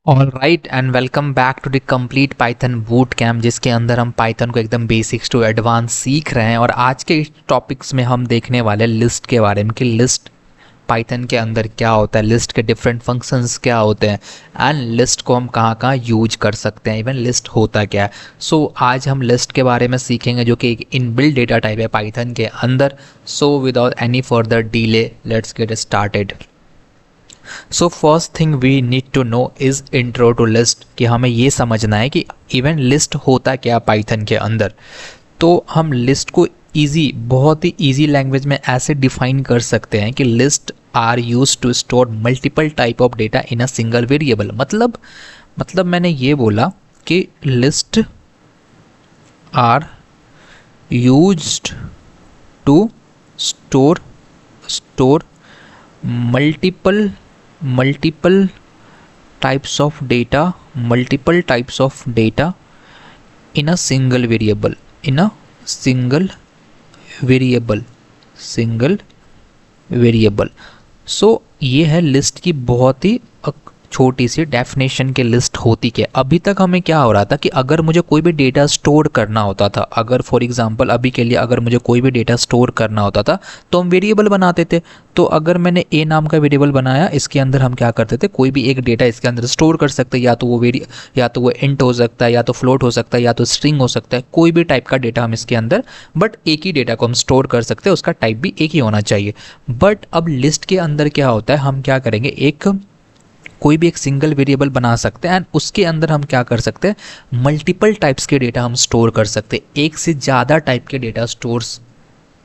All right and welcome back to the complete Python boot camp, जिसके अंदर हम Python को एकदम बेसिक्स टू एडवांस सीख रहे हैं। और आज के इस टॉपिक्स में हम देखने वाले लिस्ट के बारे में कि लिस्ट पाइथन के अंदर क्या होता है, लिस्ट के डिफरेंट फंक्शंस क्या होते हैं एंड लिस्ट को हम कहाँ कहाँ यूज कर सकते हैं, इवन लिस्ट होता क्या है। आज हम लिस्ट के बारे में सीखेंगे जो कि एक इनबिल्ट डेटा टाइप है पाइथन के अंदर। Without any further delay let's get started. First thing we need to know is intro to list, कि हमें ये समझना है कि इवन लिस्ट होता क्या पाइथन के अंदर। तो हम लिस्ट को बहुत ही ईजी लैंग्वेज में ऐसे डिफाइन कर सकते हैं कि list are use to store multiple type of data in a single variable. मतलब मैंने ये बोला कि list are used to store store multiple types of data in a single variable। ये है लिस्ट की बहुत ही छोटी सी डेफिनेशन के लिस्ट होती क्या। अभी तक हमें क्या हो रहा था कि अगर मुझे कोई भी डेटा स्टोर करना होता था, अगर फॉर एग्जांपल अभी के लिए अगर मुझे कोई भी डेटा स्टोर करना होता था तो हम वेरिएबल बनाते थे। तो अगर मैंने ए नाम का वेरिएबल बनाया, इसके अंदर हम क्या करते थे, कोई भी एक डेटा इसके अंदर स्टोर कर सकते हैं, या तो वो इंट हो सकता है, या तो फ्लोट हो सकता है, या तो स्ट्रिंग हो सकता है, कोई भी टाइप का डेटा हम इसके अंदर, बट एक ही डेटा को हम स्टोर कर सकते हैं, उसका टाइप भी एक ही होना चाहिए। बट अब लिस्ट के अंदर क्या होता है, हम क्या करेंगे, कोई भी एक सिंगल वेरिएबल बना सकते हैं एंड उसके अंदर हम क्या कर सकते हैं, मल्टीपल टाइप्स के डेटा हम स्टोर कर सकते हैं, एक से ज़्यादा टाइप के डेटा स्टोर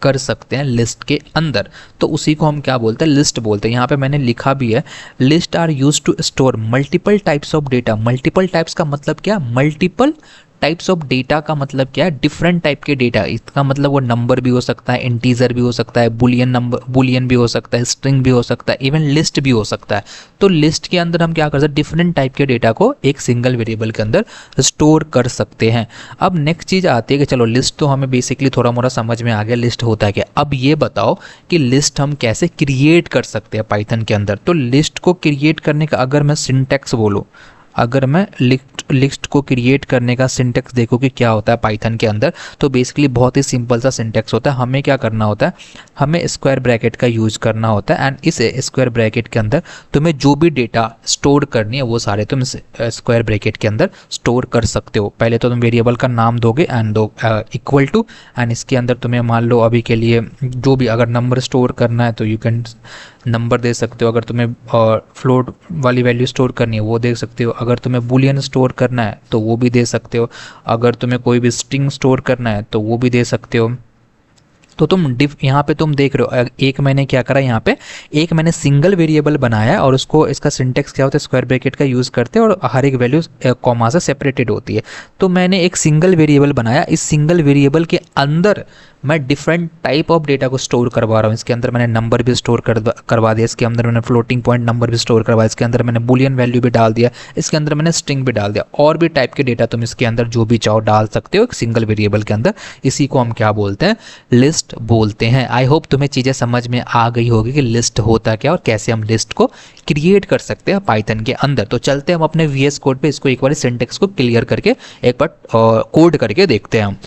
कर सकते हैं लिस्ट के अंदर। तो उसी को हम क्या बोलते हैं, लिस्ट बोलते हैं। यहाँ पे मैंने लिखा भी है, list are use to store multiple types of data. Multiple types का मतलब क्या, मल्टीपल टाइप्स ऑफ डेटा का मतलब क्या है, डिफरेंट टाइप के डेटा। इसका मतलब वो नंबर भी हो सकता है, इंटीजर भी हो सकता है, बुलियन भी हो सकता है, स्ट्रिंग भी हो सकता है, इवन लिस्ट भी हो सकता है। तो लिस्ट के अंदर हम क्या कर सकते हैं, डिफरेंट टाइप के डेटा को एक सिंगल वेरिएबल के अंदर स्टोर कर सकते हैं। अब नेक्स्ट चीज़ आती है कि चलो लिस्ट तो हमें बेसिकली थोड़ा मोड़ा समझ में आ गया, लिस्ट होता है क्या। अब ये बताओ कि लिस्ट हम कैसे क्रिएट कर सकते हैं पाइथन के अंदर। तो लिस्ट को क्रिएट करने का अगर मैं सिंटैक्स बोलूँ, अगर मैं लिस्ट को क्रिएट करने का सिंटेक्स देखो कि क्या होता है पाइथन के अंदर, तो बेसिकली बहुत ही सिंपल सा सिंटेक्स होता है। हमें क्या करना होता है, हमें स्क्वायर ब्रैकेट का यूज करना होता है एंड इस स्क्वायर ब्रैकेट के अंदर तुम्हें जो भी डेटा स्टोर करनी है वो सारे तुम स्क्वायर ब्रैकेट के अंदर स्टोर कर सकते हो। पहले तो तुम वेरिएबल का नाम दोगे एंड दो इक्वल टू, एंड इसके अंदर तुम्हें मान लो अभी के लिए जो भी अगर नंबर स्टोर करना है तो यू कैन नंबर दे सकते हो, अगर तुम्हें फ्लोट वाली वैल्यू स्टोर करनी है वो दे सकते हो, अगर तुम्हें बुलियन स्टोर करना है तो वो भी दे सकते हो, अगर तुम्हें कोई भी स्ट्रिंग स्टोर करना है तो वो भी दे सकते हो। तो तुम यहाँ पे तुम देख रहे हो, एक मैंने क्या करा, यहाँ पे एक मैंने सिंगल वेरिएबल बनाया है और उसको, इसका सिंटेक्स क्या होता है, स्क्वायर ब्रैकेट का यूज़ करते हैं और हर एक वैल्यू कॉमा से सेपरेटेड होती है। तो मैंने एक सिंगल वेरिएबल बनाया, इस सिंगल वेरिएबल के अंदर मैं डिफरेंट टाइप ऑफ डेटा को स्टोर करवा रहा हूँ। इसके अंदर मैंने नंबर भी स्टोर करवा दिया, इसके अंदर मैंने फ्लोटिंग पॉइंट नंबर भी स्टोर करवाया, इसके अंदर मैंने बुलियन वैल्यू भी डाल दिया, इसके अंदर मैंने स्ट्रिंग भी डाल दिया, और भी टाइप के डेटा तुम इसके अंदर जो भी चाहो डाल सकते हो एक सिंगल वेरिएबल के अंदर। इसी को हम क्या बोलते हैं, लिस्ट बोलते हैं। आई होप तुम्हें चीज़ें समझ में आ गई होगी कि लिस्ट होता क्या और कैसे हम लिस्ट को क्रिएट कर सकते हैं पाइथन के अंदर। तो चलते हैं हम अपने वीएस कोड पे, इसको एक बार सिंटेक्स को क्लियर करके एक बार कोड करके देखते हैं हम।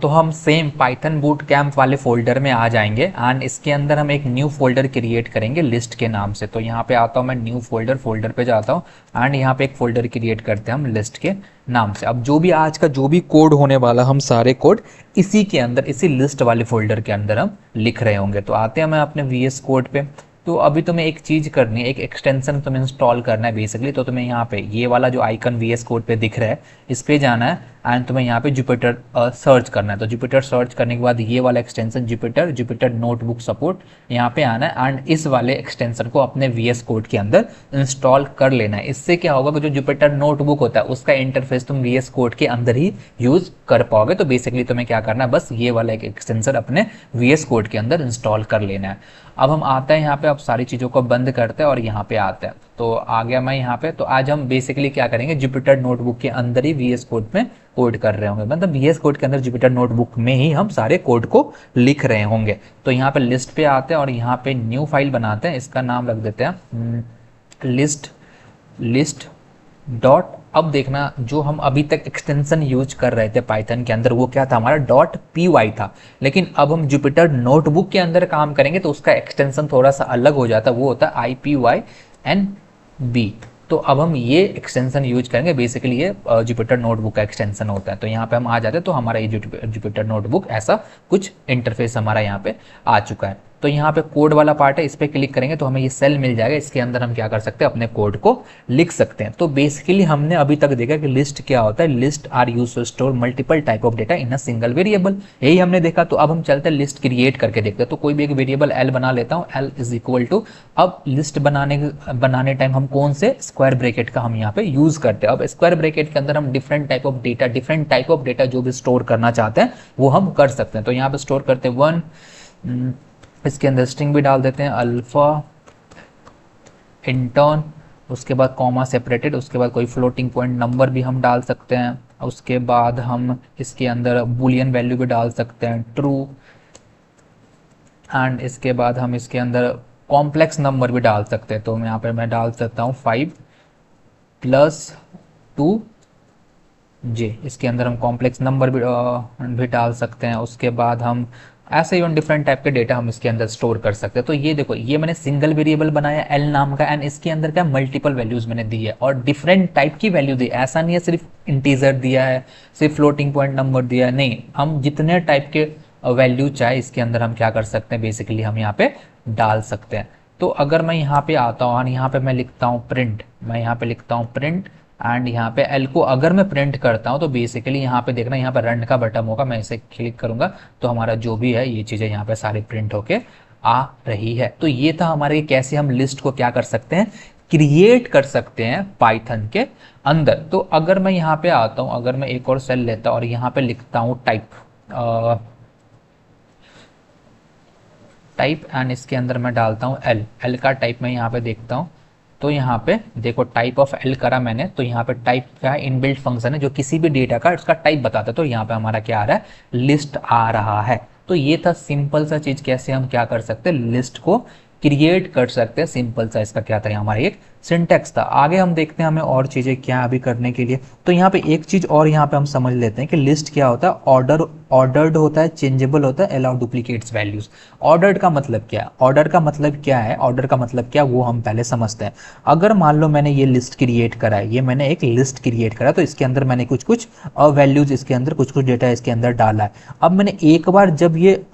तो हम सेम पाइथन बूट कैम्प वाले फोल्डर में आ जाएंगे एंड इसके अंदर हम एक न्यू फोल्डर क्रिएट करेंगे लिस्ट के नाम से। तो यहाँ पे आता हूँ मैं, न्यू फोल्डर पे जाता हूँ एंड यहाँ पे एक फोल्डर क्रिएट करते हैं हम लिस्ट के नाम से। अब जो भी आज का जो भी कोड होने वाला, हम सारे कोड इसी के अंदर, इसी लिस्ट वाले फोल्डर के अंदर हम लिख रहे होंगे। तो आते हैं मैं अपने वीएस कोड पे। तो अभी तुम्हें एक चीज़ करनी है, एक एक्सटेंशन तुम्हें इंस्टॉल करना है बेसिकली। तो तुम्हें यहाँ पे ये वाला जो आइकन वीएस कोड पे दिख रहा है, इस पे जाना है एंड तुम्हें यहाँ पे जुपिटर सर्च करना है। तो जुपिटर सर्च करने के बाद ये वाला एक्सटेंशन जुपिटर नोटबुक सपोर्ट, यहाँ पे आना है एंड इस वाले एक्सटेंशन को अपने वीएस कोड के अंदर इंस्टॉल कर लेना है। इससे क्या होगा कि जो जुपिटर नोटबुक होता है उसका इंटरफेस तुम वीएस कोड के अंदर ही यूज कर पाओगे। तो बेसिकली तुम्हें क्या करना है, बस ये वाला एक एक्सटेंशन अपने वीएस कोड के अंदर इंस्टॉल कर लेना है। अब हम आते हैं यहाँ पे, अब सारी चीज़ों को बंद करते हैं और यहाँ पे आते हैं। तो आ गया मैं यहाँ पे। तो आज हम बेसिकली क्या करेंगे, जुपिटर नोटबुक के अंदर ही वीएस कोड में कोड कर रहे होंगे, मतलब वीएस कोड के अंदर जुपिटर नोटबुक में ही हम सारे कोड को लिख रहे होंगे। तो यहाँ पे लिस्ट पे आते हैं और यहाँ पे न्यू फाइल बनाते हैं, इसका नाम रख देते हैं लिस्ट डॉट, अब देखना जो हम अभी तक एक्सटेंशन यूज कर रहे थे पाइथन के अंदर वो क्या था, हमारा डॉट पी वाई था। लेकिन अब हम जुपिटर नोटबुक के अंदर काम करेंगे तो उसका एक्सटेंशन थोड़ा सा अलग हो जाता है, वो होता है I P Y N B. तो अब हम ये एक्सटेंशन यूज करेंगे, बेसिकली ये जुपिटर नोटबुक का एक्सटेंशन होता है। तो यहाँ पे हम आ जाते हैं, तो हमारा ये जुपिटर नोटबुक ऐसा कुछ इंटरफेस हमारा यहाँ पे आ चुका है। तो यहाँ पे कोड वाला पार्ट है, इस पर क्लिक करेंगे तो हमें ये सेल मिल जाएगा, इसके अंदर हम क्या कर सकते हैं, अपने कोड को लिख सकते हैं। तो बेसिकली हमने अभी तक देखा कि लिस्ट क्या होता है, list are use to store multiple type of data in a single variable, यही हमने देखा। तो अब हम चलते हैं लिस्ट क्रिएट करके देखते हैं। तो कोई भी एक वेरिएबल एल बना लेता हूँ, एल इज इक्वल टू, अब लिस्ट बनाने टाइम हम कौन से स्क्वायर ब्रैकेट का हम यहाँ पे यूज करते हैं। अब स्क्वायर ब्रैकेट के अंदर हम डिफरेंट टाइप ऑफ डेटा जो भी स्टोर करना चाहते हैं वो हम कर सकते हैं। तो यहाँ पे स्टोर करते हैं 1, इसके अंदर स्ट्रिंग भी डाल देते हैं अल्फा इंटर्न, उसके बाद कॉमा सेपरेटेड, उसके बाद कोई फ्लोटिंग पॉइंट नंबर भी हम डाल सकते हैं, उसके बाद हम इसके अंदर बुलियन वैल्यू भी डाल सकते हैं ट्रू, एंड इसके बाद हम इसके अंदर कॉम्प्लेक्स नंबर भी डाल सकते हैं। तो यहाँ पे मैं डाल सकता हूँ 5+2J, इसके अंदर हम कॉम्प्लेक्स नंबर भी डाल सकते हैं। उसके बाद हम ऐसे इवन डिफरेंट टाइप के डेटा हम इसके अंदर स्टोर कर सकते हैं। तो ये देखो, ये मैंने सिंगल वेरिएबल बनाया एल नाम का, एंड इसके अंदर क्या मल्टीपल वैल्यूज मैंने दी है और डिफरेंट टाइप की वैल्यू दी। ऐसा नहीं है सिर्फ इंटीजर दिया है, सिर्फ फ्लोटिंग पॉइंट नंबर दिया है, नहीं, हम जितने टाइप के वैल्यू चाहे इसके अंदर हम क्या कर सकते हैं, बेसिकली हम यहाँ पे डाल सकते हैं। तो अगर मैं यहाँ पे आता हूँ और यहाँ पे मैं लिखता हूँ प्रिंट, मैं यहाँ पे लिखता हूँ प्रिंट, एंड यहाँ पे एल को अगर मैं प्रिंट करता हूँ तो बेसिकली यहाँ पे देखना, यहाँ पे रन का बटन होगा, मैं इसे क्लिक करूंगा तो हमारा जो भी है ये चीज़ें यहाँ पे सारी प्रिंट होके आ रही है। तो ये था हमारे कैसे हम लिस्ट को क्या कर सकते हैं, क्रिएट कर सकते हैं पाइथन के अंदर। तो अगर मैं यहाँ पे आता हूँ, अगर मैं एक और सेल लेता हूँ और यहाँ पे लिखता हूँ टाइप एंड इसके अंदर मैं डालता हूँ एल, एल का टाइप मैं यहाँ पे देखता हूँ। तो यहाँ पे देखो टाइप ऑफ एल करा मैंने, तो यहाँ पे टाइप क्या है, इनबिल्ट फंक्शन है जो किसी भी डेटा का उसका टाइप बताता है। तो यहाँ पे हमारा क्या आ रहा है, लिस्ट आ रहा है। तो ये था सिंपल सा चीज, कैसे हम क्या कर सकते हैं, लिस्ट को क्रिएट कर सकते हैं। सिंपल सा इसका क्या था, हमारा एक सिंटेक्स था। आगे हम देखते हैं हमें और चीजें क्या अभी करने के लिए। तो यहाँ पे एक चीज और यहाँ पे हम समझ लेते हैं कि लिस्ट क्या होता है, ऑर्डर्ड होता है, चेंजेबल होता है, अलाउ डुप्लीकेट्स वैल्यूज। ऑर्डर्ड का मतलब क्या है, ऑर्डर का मतलब क्या है, ऑर्डर का मतलब क्या वो हम पहले समझते हैं। अगर मान लो मैंने ये लिस्ट क्रिएट करा है, ये मैंने एक लिस्ट क्रिएट करा, तो इसके अंदर मैंने कुछ कुछ वैल्यूज इसके अंदर कुछ कुछ डेटा इसके अंदर डाला है। अब मैंने एक बार जब ये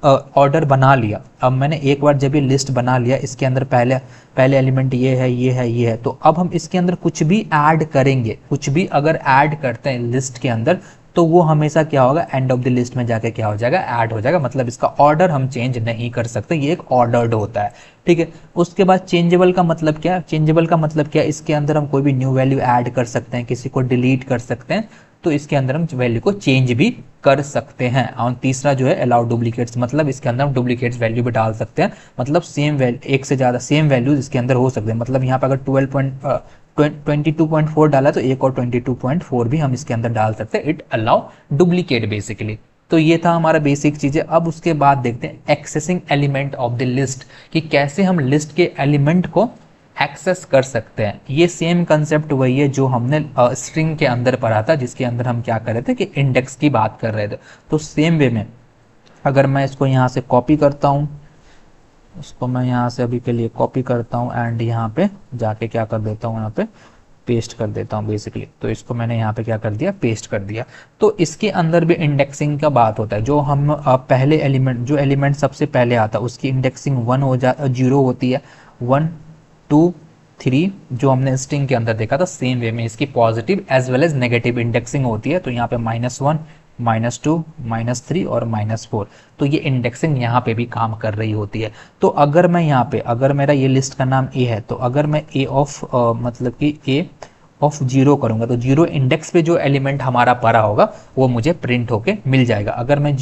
ऑर्डर बना लिया, अब मैंने एक बार जब ये लिस्ट बना लिया, इसके अंदर पहले पहले एलिमेंट ये है, ये है, ये है, तो अब हम इसके अंदर कुछ भी ऐड करेंगे, कुछ भी अगर ऐड करते हैं लिस्ट के अंदर, तो वो हमेशा क्या होगा, एंड ऑफ द लिस्ट में जाके क्या हो जाएगा, ऐड हो जाएगा। मतलब इसका ऑर्डर हम चेंज नहीं कर सकते, ये एक ऑर्डर्ड होता है, ठीक है। उसके बाद चेंजेबल का मतलब क्या, चेंजेबल का मतलब क्या, इसके अंदर हम कोई भी न्यू वैल्यू ऐड कर सकते हैं, किसी को डिलीट कर सकते हैं, तो इसके अंदर हम वैल्यू को चेंज भी कर सकते हैं। और तीसरा जो है अलाउ डुप्लीकेट्स, मतलब इसके अंदर हम डुप्लीकेट्स वैल्यू भी डाल सकते हैं, मतलब सेम वैल्यू, एक से ज़्यादा सेम वैल्यूज इसके अंदर हो सकते हैं। मतलब यहाँ पे अगर 22.4 डाला तो एक और 22.4 भी हम इसके अंदर डाल सकते हैं, इट अलाउ डुप्लीकेट बेसिकली। तो ये था हमारा बेसिक चीज़ें। अब उसके बाद देखते हैं accessing element of the list, कि कैसे हम लिस्ट के एलिमेंट को एक्सेस कर सकते हैं। ये सेम कंसेप्ट वही है जो हमने स्ट्रिंग के अंदर पढ़ा था, जिसके अंदर हम क्या कर रहे थे कि इंडेक्स की बात कर रहे थे। तो सेम वे में अगर मैं इसको यहाँ से कॉपी करता हूँ, उसको मैं यहाँ से अभी के लिए कॉपी करता हूँ एंड यहाँ पे जाके क्या कर देता हूँ, यहाँ पे पेस्ट कर देता हूँ बेसिकली। तो इसको मैंने यहाँ पे क्या कर दिया, पेस्ट कर दिया। तो इसके अंदर भी इंडेक्सिंग का बात होता है, जो हम पहले एलिमेंट, जो एलिमेंट सबसे पहले आता है उसकी इंडेक्सिंग 0 होती है, 1 2 3, जो हमने स्ट्रिंग के अंदर देखा था सेम वे में इसकी positive as well as negative indexing होती है। तो यहाँ पे -1 -2 -3 और -4, तो ये इंडेक्सिंग यहाँ पे भी काम कर रही होती है। तो अगर मैं यहाँ पे, अगर मेरा ये लिस्ट का नाम ए है, तो अगर मैं ए ऑफ मतलब कि ए ऑफ 0 करूंगा, तो 0 इंडेक्स पे जो एलिमेंट हमारा पड़ा होगा वो मुझे प्रिंट होके मिल जाएगा। अगर मैं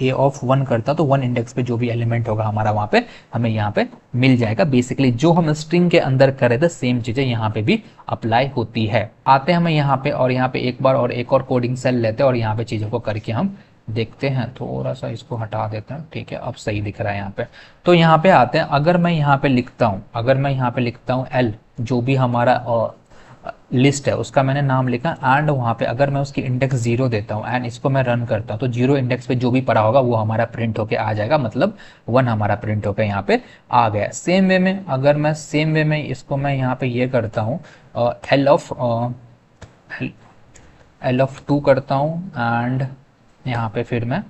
ए ऑफ 1 करता तो 1 इंडेक्स पे जो भी एलिमेंट होगा हमारा वहाँ पे हमें यहाँ पे मिल जाएगा। बेसिकली जो हम स्ट्रिंग के अंदर कर रहे थे सेम चीज़ें यहाँ पे भी अप्लाई होती है। आते हैं हमें यहाँ पे, और यहाँ पे एक बार और एक और कोडिंग सेल लेते हैं और यहाँ पे चीज़ों को करके हम देखते हैं। थोड़ा सा इसको हटा देते हैं, ठीक है, अब सही दिख रहा है यहाँ पे। तो यहाँ पे आते हैं, अगर मैं यहाँ पे लिखता हूँ, अगर मैं यहाँ पे लिखता हूँ एल, जो भी हमारा लिस्ट है उसका मैंने नाम लिखा एंड वहाँ पे अगर मैं उसकी इंडेक्स 0 देता हूँ एंड इसको मैं रन करता हूँ तो 0 इंडेक्स पे जो भी पड़ा होगा वो हमारा प्रिंट होके आ जाएगा, मतलब 1 हमारा प्रिंट होके यहाँ पे आ गया। सेम वे में अगर मैं सेम वे में इसको मैं यहाँ पे ये करता हूँ एल ऑफ 2 करता हूँ एंड यहाँ पे फिर मैं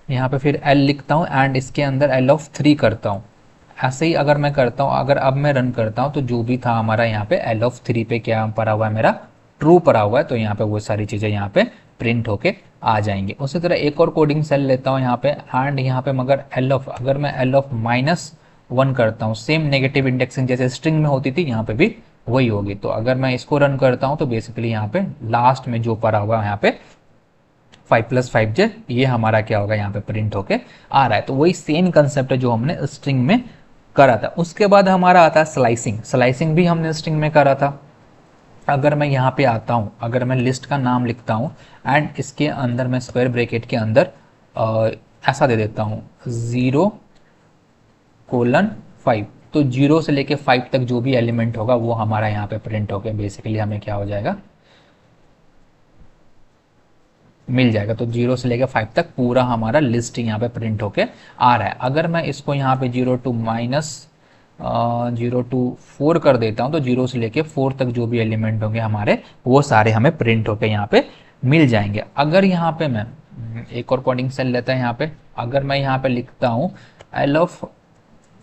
यहाँ पे फिर एल लिखता हूँ एंड इसके अंदर एल ऑफ 3 करता हूँ। ऐसे ही अगर मैं करता हूँ, अगर अब मैं रन करता हूँ तो जो भी था हमारा यहाँ पे एल ऑफ 3 पे क्या पड़ा हुआ है, मेरा ट्रू पड़ा हुआ है, तो यहाँ पे वो सारी चीज़ें यहाँ पे प्रिंट होके आ जाएंगी। उसी तरह एक और कोडिंग सेल लेता हूँ यहाँ पे एंड यहाँ पे मगर अगर मैं एल ऑफ -1 करता हूँ, सेम नेगेटिव इंडेक्सिंग जैसे स्ट्रिंग में होती थी यहाँ पे भी वही होगी। तो अगर मैं इसको रन करता हूँ तो बेसिकली यहाँ पे लास्ट में जो पड़ा हुआ है यहाँ पे 5+5J ये हमारा क्या होगा यहाँ पे प्रिंट होके आ रहा है। तो वही सेम कंसेप्ट है जो हमने स्ट्रिंग में करा था। उसके बाद हमारा आता है स्लाइसिंग। स्लाइसिंग भी हमने स्ट्रिंग में करा था। अगर मैं यहाँ पे आता हूँ, अगर मैं लिस्ट का नाम लिखता हूँ एंड इसके अंदर मैं स्क्वायर ब्रैकेट के अंदर ऐसा दे देता हूँ 0:5, तो 0 से लेके 5 तक जो भी एलिमेंट होगा वो हमारा यहाँ पे प्रिंट होके बेसिकली हमें क्या हो जाएगा, मिल जाएगा। तो 0 से लेकर 5 तक पूरा हमारा लिस्ट यहाँ पे प्रिंट होके आ रहा है। अगर मैं इसको यहाँ पे 0 to 4 कर देता हूँ तो 0 से लेके 4 तक जो भी एलिमेंट होंगे हमारे वो सारे हमें प्रिंट होके यहाँ पे मिल जाएंगे। अगर यहाँ पे मैं एक और कोडिंग सेल लेता है यहाँ पे, अगर मैं यहाँ पे लिखता हूँ एल ऑफ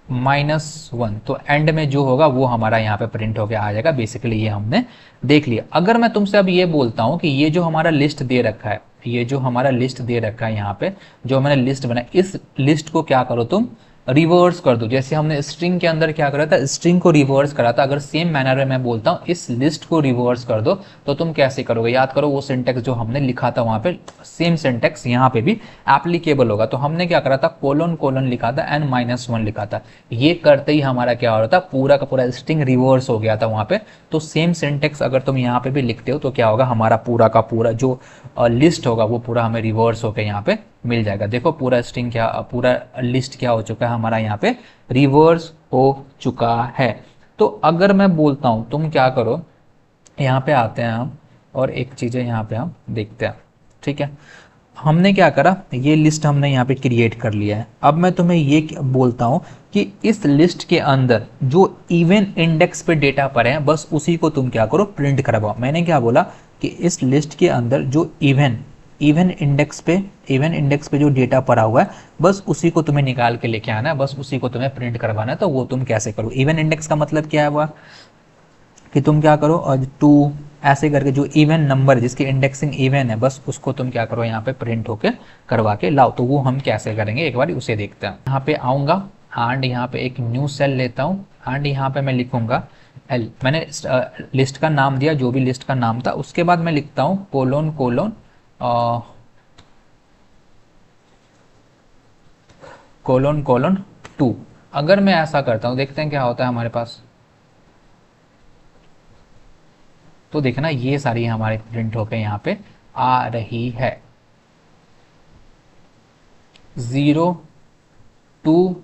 -1 तो एंड में जो होगा वो हमारा यहाँ पे प्रिंट होके आ जाएगा। बेसिकली ये हमने देख लिया। अगर मैं तुमसे अब ये बोलता हूँ कि ये जो हमारा लिस्ट दे रखा है, ये जो हमारा लिस्ट दे रखा है यहाँ पे जो मैंने लिस्ट बनाया, इस लिस्ट को क्या करो तुम रिवर्स कर दो। जैसे हमने स्ट्रिंग के अंदर क्या करा था, स्ट्रिंग को रिवर्स करा था। अगर सेम मैनर में मैं बोलता हूँ इस लिस्ट को रिवर्स कर दो तो तुम कैसे करोगे, याद करो वो सिंटेक्स जो हमने लिखा था वहाँ पे सेम सिंटेक्स यहाँ पे भी एप्लीकेबल होगा। तो हमने क्या करा था, कोलन कोलन लिखा था एंड -1 लिखा था। ये करते ही हमारा क्या हो रहा था, पूरा का पूरा स्ट्रिंग रिवर्स हो गया था वहाँ पे। तो सेम सिंटेक्स अगर तुम यहाँ पे भी लिखते हो तो क्या होगा, हमारा पूरा का पूरा जो लिस्ट होगा वो पूरा हमें रिवर्स होकर यहाँ पे मिल जाएगा। देखो पूरा स्ट्रिंग क्या, पूरा लिस्ट क्या हो चुका है हमारा यहाँ पे रिवर्स हो चुका है। तो अगर मैं बोलता हूँ तुम क्या करो, यहाँ पे आते हैं हम और एक चीज़ यहाँ पे हम देखते हैं। ठीक है, हमने क्या करा, ये लिस्ट हमने यहाँ पे क्रिएट कर लिया है। अब मैं तुम्हें ये बोलता हूँ कि इस लिस्ट के अंदर जो इवन इंडेक्स पे डेटा पर है बस उसी को तुम क्या करो, प्रिंट करवाओ। मैंने क्या बोला कि इस लिस्ट के अंदर जो इवन इंडेक्स पे जो डेटा पड़ा हुआ है बस उसी को तुम्हें निकाल के लेके आना है, बस उसी को तुम्हें प्रिंट करवाना है। तो वो तुम कैसे करो, इवन इंडेक्स का मतलब क्या है हुआ कि तुम क्या करो और 2 ऐसे करके जो इवन नंबर जिसकी इंडेक्सिंग इवन है बस उसको तुम क्या करो यहाँ पे प्रिंट होके करवा के लाओ। तो वो हम कैसे करेंगे एक बार उसे देखते हैं। यहाँ पे आऊँगा एंड यहाँ पे एक न्यू सेल लेता हूँ एंड यहाँ पे मैं लिखूंगा एल। मैंने लिस्ट का नाम दिया, जो भी लिस्ट का नाम था। उसके बाद मैं लिखता हूँ कोलोन कोलोन कोलोन कोलोन 2। अगर मैं ऐसा करता हूँ देखते हैं क्या होता है हमारे पास। तो देखना ये सारी हमारे प्रिंट होकर यहाँ पे आ रही है 0 2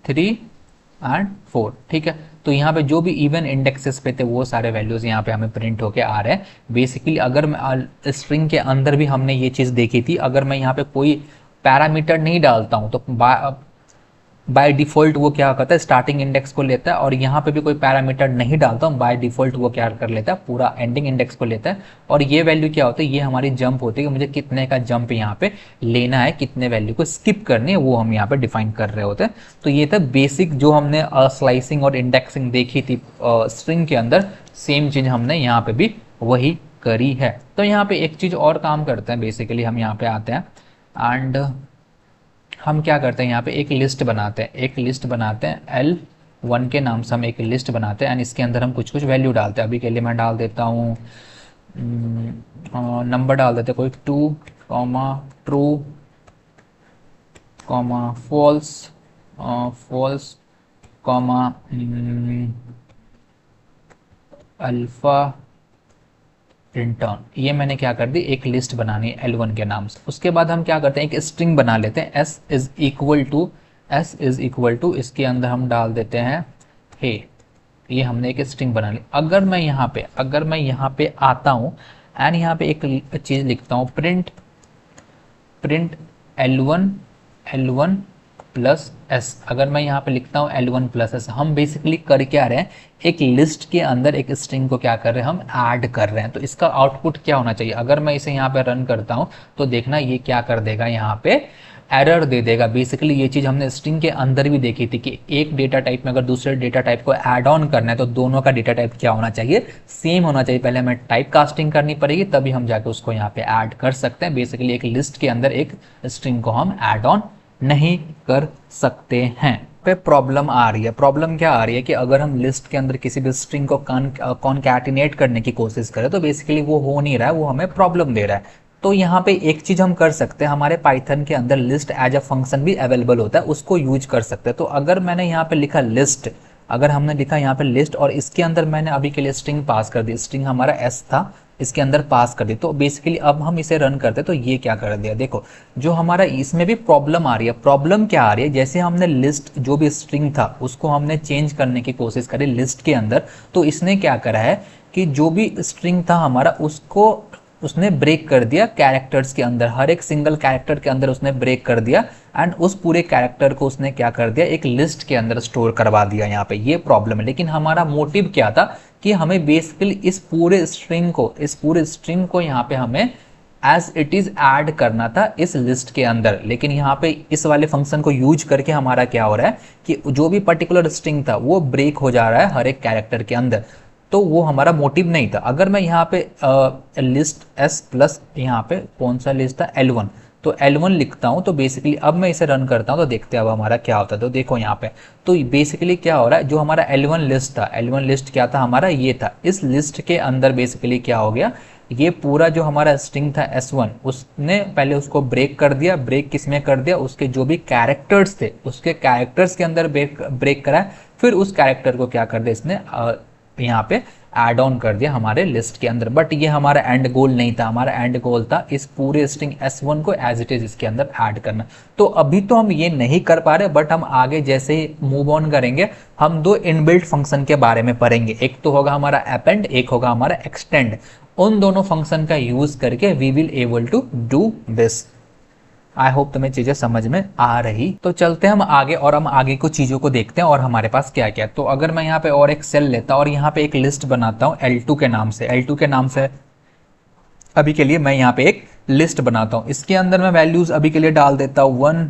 3 एंड 4। ठीक है, तो यहाँ पे जो भी इवन इंडेक्सेस पे थे वो सारे वैल्यूज यहाँ पे हमें प्रिंट होके आ रहे हैं। बेसिकली अगर मैं स्ट्रिंग के अंदर भी हमने ये चीज़ देखी थी, अगर मैं यहाँ पे कोई पैरामीटर नहीं डालता हूँ तो बाय डिफ़ॉल्ट वो क्या करता है, स्टार्टिंग इंडेक्स को लेता है। और यहाँ पे भी कोई पैरामीटर नहीं डालता हूँ, बाय डिफ़ॉल्ट वो क्या कर लेता है, पूरा एंडिंग इंडेक्स को लेता है। और ये वैल्यू क्या होती है, ये हमारी जंप होती है कि मुझे कितने का जंप यहाँ पे लेना है, कितने वैल्यू को स्किप करनी है, वो हम यहाँ पे डिफाइन कर रहे होते हैं। तो ये था बेसिक जो हमने स्लाइसिंग और इंडेक्सिंग देखी थी स्ट्रिंग के अंदर, सेम चीज़ हमने यहाँ पे भी वही करी है। तो यहाँ पे एक चीज़ और काम करते हैं, बेसिकली हम यहाँ पे आते हैं एंड हम क्या करते हैं, यहाँ पे एक लिस्ट बनाते हैं L1 के नाम से हम एक लिस्ट बनाते हैं एंड इसके अंदर हम कुछ वैल्यू डालते हैं। अभी के लिए मैं डाल देता हूँ नंबर डाल देते हैं कोई 2, ट्रू, फॉल्स, अल्फा रिटर्न। ये मैंने क्या कर दी, एक लिस्ट बनानी है L1 के नाम से। उसके बाद हम क्या करते हैं, एक स्ट्रिंग बना लेते हैं S = S is equal to, इसके अंदर हम डाल देते हैं हे, ये हमने एक स्ट्रिंग बना ली। अगर मैं यहाँ पे आता हूँ एंड यहाँ पे एक चीज़ लिखता हूँ, प्रिंट L1 प्लस एस। अगर मैं यहाँ पे लिखता हूँ L1 प्लस एस, हम बेसिकली कर क्या रहे हैं, एक लिस्ट के अंदर एक स्ट्रिंग को क्या कर रहे हैं, हम ऐड कर रहे हैं। तो इसका आउटपुट क्या होना चाहिए, अगर मैं इसे यहाँ पे रन करता हूँ तो देखना ये क्या कर देगा, यहाँ पे एरर दे देगा। बेसिकली ये चीज़ हमने स्ट्रिंग के अंदर भी देखी थी कि एक डेटा टाइप में अगर दूसरे डेटा टाइप को ऐड ऑन करना है तो दोनों का डेटा टाइप क्या होना चाहिए, सेम होना चाहिए। पहले हमें टाइप कास्टिंग करनी पड़ेगी, तभी हम जाके उसको यहाँ पे ऐड कर सकते हैं। बेसिकली एक लिस्ट के अंदर एक स्ट्रिंग को हम ऐड ऑन नहीं कर सकते हैं। पे प्रॉब्लम आ रही है, प्रॉब्लम क्या आ रही है कि अगर हम लिस्ट के अंदर किसी भी स्ट्रिंग को कॉनकैटिनेट करने की कोशिश करें तो बेसिकली वो हो नहीं रहा है, वो हमें प्रॉब्लम दे रहा है। तो यहाँ पे एक चीज हम कर सकते हैं, हमारे पाइथन के अंदर लिस्ट एज अ फंक्शन भी अवेलेबल होता है, उसको यूज कर सकते हैं। तो अगर मैंने यहाँ पे लिखा लिस्ट, अगर हमने लिखा यहाँ पे लिस्ट और इसके अंदर मैंने अभी के लिए स्ट्रिंग पास कर दी, स्ट्रिंग हमारा एस था, इसके अंदर पास कर दी, तो बेसिकली अब हम इसे रन करते तो ये क्या कर दिया, देखो जो हमारा इसमें भी प्रॉब्लम आ रही है। प्रॉब्लम क्या आ रही है, जैसे हमने लिस्ट जो भी स्ट्रिंग था उसको हमने चेंज करने की कोशिश करी लिस्ट के अंदर, तो इसने क्या करा है कि जो भी स्ट्रिंग था हमारा उसको उसने ब्रेक कर दिया कैरेक्टर्स के अंदर, हर एक सिंगल कैरेक्टर के अंदर उसने ब्रेक कर दिया एंड उस पूरे कैरेक्टर को उसने क्या कर दिया, एक लिस्ट के अंदर स्टोर करवा दिया। यहाँ पे ये प्रॉब्लम है। लेकिन हमारा मोटिव क्या था कि हमें बेसिकली इस पूरे स्ट्रिंग को यहाँ पे हमें एज इट इज ऐड करना था इस लिस्ट के अंदर। लेकिन यहाँ पे इस वाले फंक्शन को यूज करके हमारा क्या हो रहा है कि जो भी पर्टिकुलर स्ट्रिंग था वो ब्रेक हो जा रहा है हर एक कैरेक्टर के अंदर। तो वो हमारा मोटिव नहीं था। अगर मैं यहाँ पे लिस्ट एस प्लस यहाँ पे कौन सा लिस्ट था L1, तो L1 लिखता हूँ तो बेसिकली अब मैं इसे रन करता हूँ तो देखते हैं अब हमारा क्या होता है। तो देखो यहाँ पे तो बेसिकली क्या हो रहा है, जो हमारा L1 लिस्ट था, L1 लिस्ट क्या था हमारा, ये था। इस लिस्ट के अंदर बेसिकली क्या हो गया, ये पूरा जो हमारा स्ट्रिंग था S1 उसने पहले उसको ब्रेक कर दिया। ब्रेक किसमें कर दिया, उसके जो भी कैरेक्टर्स थे उसके कैरेक्टर्स के अंदर ब्रेक करा, फिर उस कैरेक्टर को क्या कर दिया इसने यहाँ पे ऐड ऑन कर दिया हमारे लिस्ट के अंदर। बट ये हमारा एंड गोल नहीं था, हमारा एंड गोल था इस पूरे स्ट्रिंग S1 को एज इट इज इसके अंदर ऐड करना। तो अभी तो हम ये नहीं कर पा रहे, बट हम आगे जैसे ही मूव ऑन करेंगे हम दो इनबिल्ट फंक्शन के बारे में पढ़ेंगे। एक तो होगा हमारा अपेंड, एक होगा हमारा एक्सटेंड। उन दोनों फंक्शन का यूज करके we will able to do this. I hope तुम्हें चीजें समझ में आ रही। तो चलते हैं हम आगे और हम आगे को चीजों को देखते हैं और हमारे पास क्या क्या। तो अगर मैं यहाँ पे और एक सेल लेता और यहाँ पे एक लिस्ट बनाता हूँ L2 के नाम से, L2 के नाम से अभी के लिए मैं यहाँ पे एक लिस्ट बनाता हूँ। इसके अंदर मैं वैल्यूज अभी के लिए डाल देता हूँ 1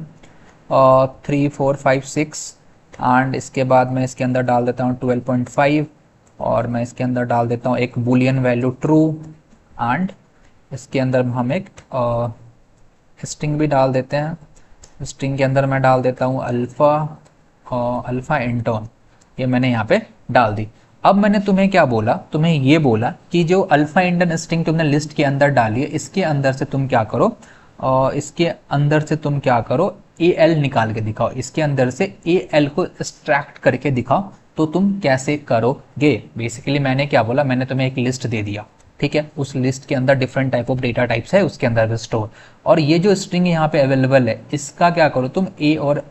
3 4 5 6 एंड इसके बाद मैं इसके अंदर डाल देता हूँ 12.5 और मैं इसके अंदर डाल देता हूँ एक बुलियन वैल्यू ट्रू एंड इसके अंदर हम एक स्ट्रिंग भी डाल देते हैं। स्ट्रिंग के अंदर मैं डाल देता हूँ अल्फा इंटर्न, ये मैंने यहाँ पे डाल दी। अब मैंने तुम्हें क्या बोला, तुम्हें ये बोला कि जो अल्फा इंटर्न स्ट्रिंग तुमने लिस्ट के अंदर डाली है इसके अंदर से तुम क्या करो, इसके अंदर से तुम क्या करो AL निकाल के दिखाओ, इसके अंदर से AL को एक्सट्रैक्ट करके दिखाओ। तो तुम कैसे करोगे, बेसिकली मैंने क्या बोला, मैंने तुम्हें एक लिस्ट दे दिया, ठीक है। उस लिस्ट के अंदर different type of data types है, उसके अंदर भी स्टोर, और ये जो स्ट्रिंग यहाँ पे अवेलेबल है इसका क्या करो तुम A और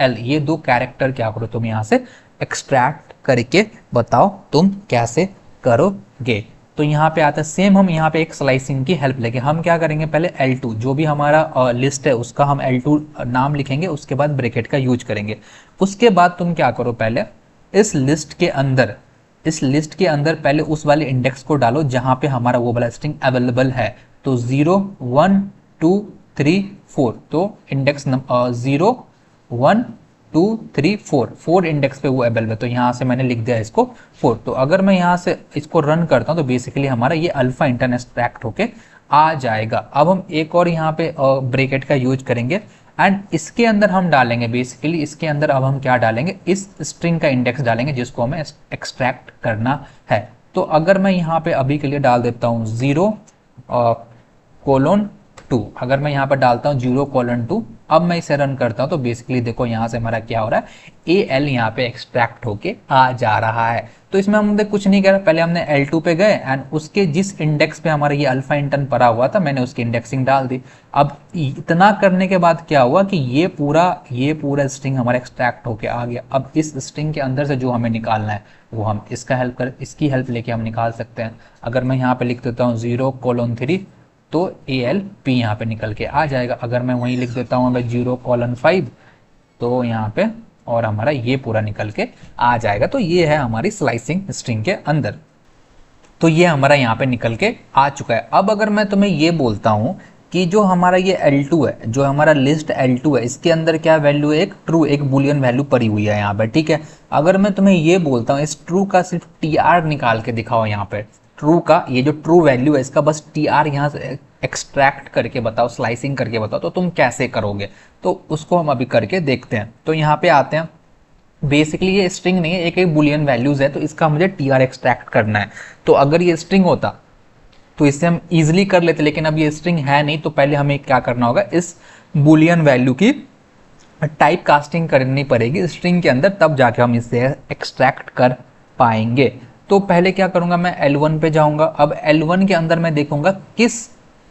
L ये दो कैरेक्टर क्या करो तुम यहाँ से एक्सट्रैक्ट करके बताओ तुम कैसे करोगे। तो यहाँ पे आता है सेम, हम यहाँ पे एक स्लाइसिंग की हेल्प लेके हम क्या करेंगे, पहले L2 जो भी हमारा लिस्ट है उसका हम L2 नाम लिखेंगे, उसके बाद ब्रैकेट का यूज करेंगे। उसके बाद तुम क्या करो, पहले इस लिस्ट के अंदर पहले उस वाले इंडेक्स को डालो जहां पे हमारा वो वाला स्ट्रिंग अवेलेबल है। तो 0 1 2 3 4, तो इंडेक्स 0 1 2 3 4 इंडेक्स पे वो अवेलेबल है, तो यहाँ से मैंने लिख दिया इसको 4। तो अगर मैं यहाँ से इसको रन करता हूँ तो बेसिकली हमारा ये अल्फा इंटर्न एक्सट्रैक्ट होके आ जाएगा। अब हम एक और यहाँ पे ब्रैकेट का यूज करेंगे एंड इसके अंदर हम डालेंगे, बेसिकली इसके अंदर अब हम क्या डालेंगे, इस स्ट्रिंग का इंडेक्स डालेंगे जिसको हमें एक्सट्रैक्ट करना है। तो अगर मैं यहाँ पे अभी के लिए डाल देता हूँ 0 कोलोन F2 अगर मैं यहाँ पर डालता हूँ 0:2, अब मैं इसे रन करता हूँ तो बेसिकली देखो यहाँ से हमारा क्या हो रहा है, AL यहाँ पे एक्सट्रैक्ट होके आ जा रहा है। तो इसमें हमने कुछ नहीं करा, पहले हमने L2 पे गए एंड उसके जिस इंडेक्स पे हमारा ये अल्फा इंटन पड़ा हुआ था मैंने उसकी इंडेक्सिंग डाल दी। अब इतना करने के बाद क्या हुआ कि ये पूरा स्ट्रिंग हमारा एक्सट्रैक्ट होके आ गया। अब इस स्ट्रिंग के अंदर से जो हमें निकालना है वो हम इसकी हेल्प लेके हम निकाल सकते हैं। अगर मैं यहाँ पे लिख देता हूँ 0:3 तो ALP यहाँ पे निकल के आ जाएगा। अगर मैं वहीं लिख देता हूँ 0:5 तो यहाँ पे और हमारा ये पूरा निकल के आ जाएगा। तो ये है हमारी स्लाइसिंग स्ट्रिंग के अंदर, तो ये हमारा यहाँ पे निकल के आ चुका है। अब अगर मैं तुम्हें ये बोलता हूँ कि जो हमारा ये L2 है, जो हमारा लिस्ट L2 है, इसके अंदर क्या वैल्यू है, एक ट्रू, एक बुलियन वैल्यू पड़ी हुई है यहाँ पे, ठीक है। अगर मैं तुम्हें ये बोलता हूँ इस ट्रू का सिर्फ TR निकाल के दिखाओ, यहाँ पे ट्रू का ये जो ट्रू वैल्यू है इसका बस TR यहाँ से एक्सट्रैक्ट करके बताओ, स्लाइसिंग करके बताओ, तो तुम कैसे करोगे, तो उसको हम अभी करके देखते हैं। तो यहाँ पे आते हैं, बेसिकली ये स्ट्रिंग नहीं है, एक बुलियन वैल्यूज है, तो इसका मुझे TR एक्सट्रैक्ट करना है। तो अगर ये स्ट्रिंग होता तो इससे हम इजीली कर लेते, लेकिन अब ये स्ट्रिंग है नहीं, तो पहले हमें क्या करना होगा, इस बुलियन वैल्यू की टाइप कास्टिंग करनी पड़ेगी स्ट्रिंग के अंदर, तब जाके हम इससे एक्सट्रैक्ट कर पाएंगे। तो पहले क्या करूंगा, मैं L1 पे जाऊंगा। अब L1 के अंदर मैं देखूंगा किस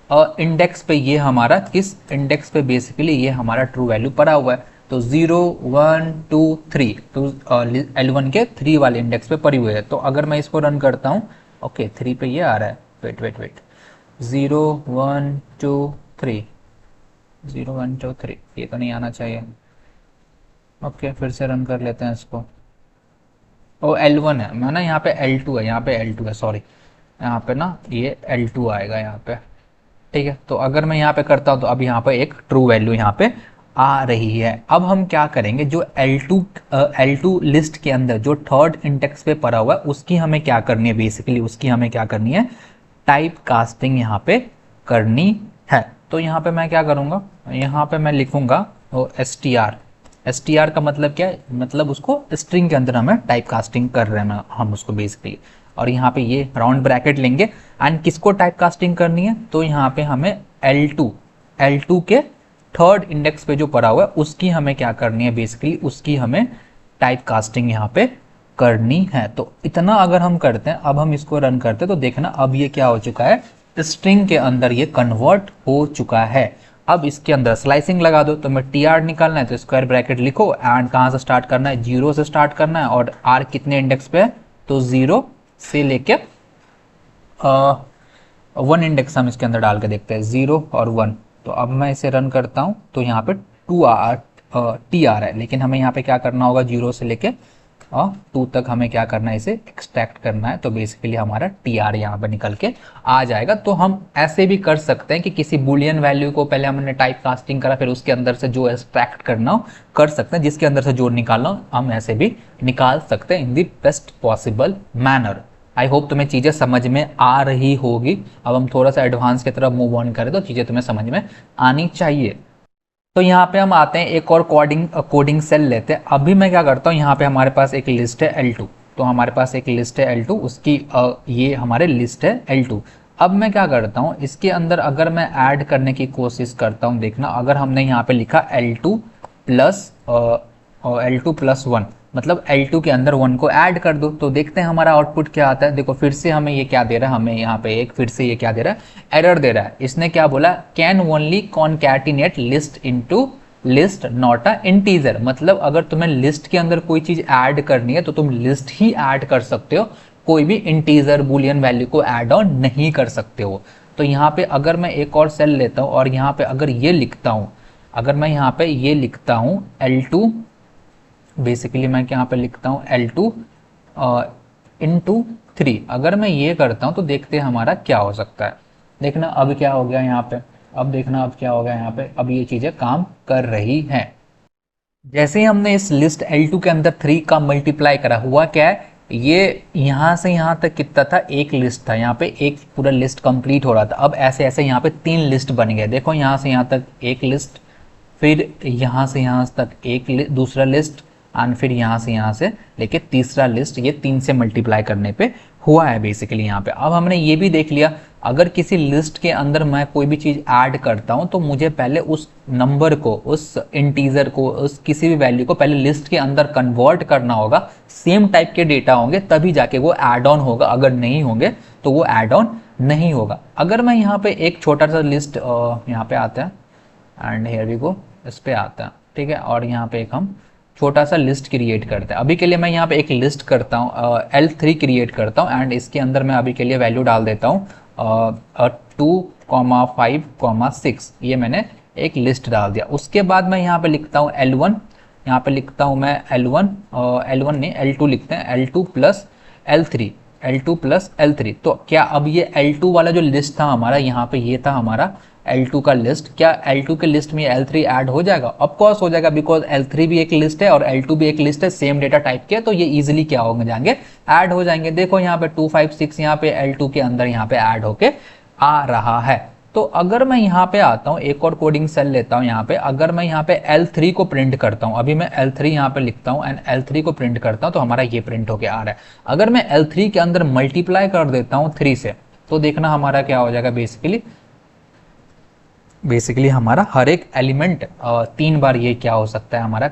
इंडेक्स पे ये हमारा, किस इंडेक्स पे बेसिकली ये हमारा ट्रू वैल्यू पड़ा हुआ है। तो 0 1 2 3, तो L1 के 3 वाले इंडेक्स पे पड़ी हुई है। तो अगर मैं इसको रन करता हूँ, ओके 3 पे ये आ रहा है, वेट 0 1 2 3, 0 1 2 3, ये तो नहीं आना चाहिए। ओके फिर से रन कर लेते हैं इसको। ओ L1 है, मैं ना यहाँ पे L2 है, यहाँ पे L2 है, सॉरी, यहाँ पे ना ये L2 आएगा यहाँ पे, ठीक है। तो अगर मैं यहाँ पे करता हूँ तो अब यहाँ पे एक ट्रू वैल्यू यहाँ पे आ रही है। अब हम क्या करेंगे, जो L2 लिस्ट के अंदर जो थर्ड इंडेक्स पे पड़ा हुआ है उसकी हमें क्या करनी है, बेसिकली उसकी हमें क्या करनी है, टाइप कास्टिंग यहाँ पे करनी है। तो यहाँ पे मैं क्या करूँगा, यहाँ पे मैं लिखूंगा STR का मतलब क्या है, मतलब उसको स्ट्रिंग के अंदर हमें टाइप कास्टिंग कर रहे हैं हम उसको बेसिकली, और यहाँ पे ये राउंड ब्रैकेट लेंगे एंड किसको टाइप कास्टिंग करनी है, तो यहाँ पे हमें L2 के थर्ड इंडेक्स पे जो पड़ा हुआ है उसकी हमें क्या करनी है, बेसिकली उसकी हमें टाइप कास्टिंग यहाँ पे करनी है। तो इतना अगर हम करते हैं, अब हम इसको रन करते हैं तो देखना अब ये क्या हो चुका है, स्ट्रिंग के अंदर ये कन्वर्ट हो चुका है। अब इसके अंदर स्लाइसिंग लगा दो, तो मैं TR निकालना है तो स्क्वायर ब्रैकेट लिखो एंड कहाँ से स्टार्ट करना है, 0 से स्टार्ट करना है, और R कितने इंडेक्स पे है, तो 0 से लेके 1 इंडेक्स हम इसके अंदर डाल के देखते हैं, 0 और 1। तो अब मैं इसे रन करता हूँ तो यहाँ पे TR है, लेकिन हमें यहाँ पे क्या करना होगा, 0 से लेके 2 तक हमें क्या करना है, इसे एक्सट्रैक्ट करना है। तो बेसिकली हमारा TR यहाँ पे निकल के आ जाएगा। तो हम ऐसे भी कर सकते हैं कि किसी बुलियन वैल्यू को पहले हमने टाइप कास्टिंग करा, फिर उसके अंदर से जो एक्सट्रैक्ट करना हो कर सकते हैं, जिसके अंदर से जो निकालना हो हम ऐसे भी निकाल सकते हैं in the best possible manner. I hope तुम्हें चीज़ें समझ में आ रही होगी। अब हम थोड़ा सा एडवांस की तरफ मूव ऑन करें तो चीज़ें तुम्हें समझ में आनी चाहिए। तो यहाँ पे हम आते हैं, एक और कोडिंग सेल लेते हैं। अभी मैं क्या करता हूँ, यहाँ पे हमारे पास एक लिस्ट है L2, तो हमारे पास एक लिस्ट है L2, उसकी ये हमारे लिस्ट है L2। अब मैं क्या करता हूँ, इसके अंदर अगर मैं ऐड करने की कोशिश करता हूँ, देखना अगर हमने यहाँ पे लिखा L2 प्लस 1, मतलब L2 के अंदर 1 को ऐड कर दो, तो देखते हैं हमारा आउटपुट क्या आता है। देखो फिर से हमें ये क्या दे रहा है, हमें यहाँ पे एक फिर से ये क्या दे रहा है, एरर दे रहा है। इसने क्या बोला, can only concatenate list into list not a integer, मतलब अगर तुम्हें लिस्ट के अंदर कोई चीज ऐड करनी है तो तुम लिस्ट ही ऐड कर सकते हो, कोई भी इंटीजर बुलियन वैल्यू को ऐड ऑन नहीं कर सकते हो। तो यहाँ पे अगर मैं एक और सेल लेता हूँ और यहाँ पे अगर ये लिखता हूँ, अगर मैं यहाँ पे ये लिखता हूँ L2, बेसिकली मैं यहाँ पे लिखता हूँ L2 इंटू 3, अगर मैं ये करता हूँ तो देखते हैं हमारा क्या हो सकता है। देखना अब क्या हो गया यहाँ पे, अब देखना अब क्या हो गया यहाँ पे, अब ये चीज़ें काम कर रही हैं। जैसे ही हमने इस लिस्ट L2 के अंदर 3 का मल्टीप्लाई करा, हुआ क्या है, ये यहाँ से यहाँ तक कितना था, एक लिस्ट था, यहाँ पे एक पूरा लिस्ट कंप्लीट हो रहा था। अब ऐसे ऐसे यहाँ पे 3 लिस्ट बन गए। देखो यहाँ से यहाँ तक एक लिस्ट, फिर यहाँ से यहाँ तक एक दूसरा लिस्ट, एंड फिर यहाँ से लेके तीसरा लिस्ट, ये 3 से मल्टीप्लाई करने पे हुआ है बेसिकली यहाँ पे। अब हमने ये भी देख लिया, अगर किसी लिस्ट के अंदर मैं कोई भी चीज़ ऐड करता हूँ तो मुझे पहले उस नंबर को, उस इंटीजर को, उस किसी भी वैल्यू को पहले लिस्ट के अंदर कन्वर्ट करना होगा। सेम टाइप के डेटा होंगे तभी जाके वो ऐड ऑन होगा, अगर नहीं होंगे तो वो ऐड ऑन नहीं होगा। अगर मैं यहाँ पे एक छोटा सा लिस्ट यहाँ पे आता है एंड हेयर वी गो, इस पे आता है, ठीक है, और यहाँ पे एक हम छोटा सा लिस्ट क्रिएट करते हैं। अभी के लिए मैं यहाँ पे एक लिस्ट करता हूँ, L3 क्रिएट करता हूँ एंड इसके अंदर मैं अभी के लिए वैल्यू डाल देता हूँ 2,5,6। ये मैंने एक लिस्ट डाल दिया। उसके बाद मैं यहाँ पे लिखता हूँ L1, यहाँ पे लिखता हूँ मैं L1, L1 नहीं L2 लिखते हैं, L2 plus L3, L2 plus L3। तो क्या अब ये L2 वाला जो लिस्ट था हमारा, यहाँ पे ये था हमारा L2 का लिस्ट, क्या L2 के लिस्ट में L3 ऐड हो जाएगा? ऑफ कोर्स हो जाएगा, बिकॉज L3 भी एक लिस्ट है और L2 भी एक लिस्ट है, सेम डेटा टाइप के, तो ये इजीली क्या हो जाएंगे, ऐड हो जाएंगे। देखो यहाँ पे 2, 5, 6 यहाँ पे L2 के अंदर यहाँ पे ऐड होके आ रहा है। तो अगर मैं यहाँ पे आता हूँ, एक और कोडिंग सेल लेता हूँ यहाँ पे, अगर मैं यहाँ पे L3 को प्रिंट करता हूँ, अभी मैं L3 यहाँ पे लिखता हूँ एंड L3 को प्रिंट करता हूँ तो हमारा ये प्रिंट होके आ रहा है। अगर मैं L3 के अंदर मल्टीप्लाई कर देता हूँ 3 से, तो देखना हमारा क्या हो जाएगा, बेसिकली हमारा हर एक एलिमेंट 3 बार ये क्या हो सकता है हमारा,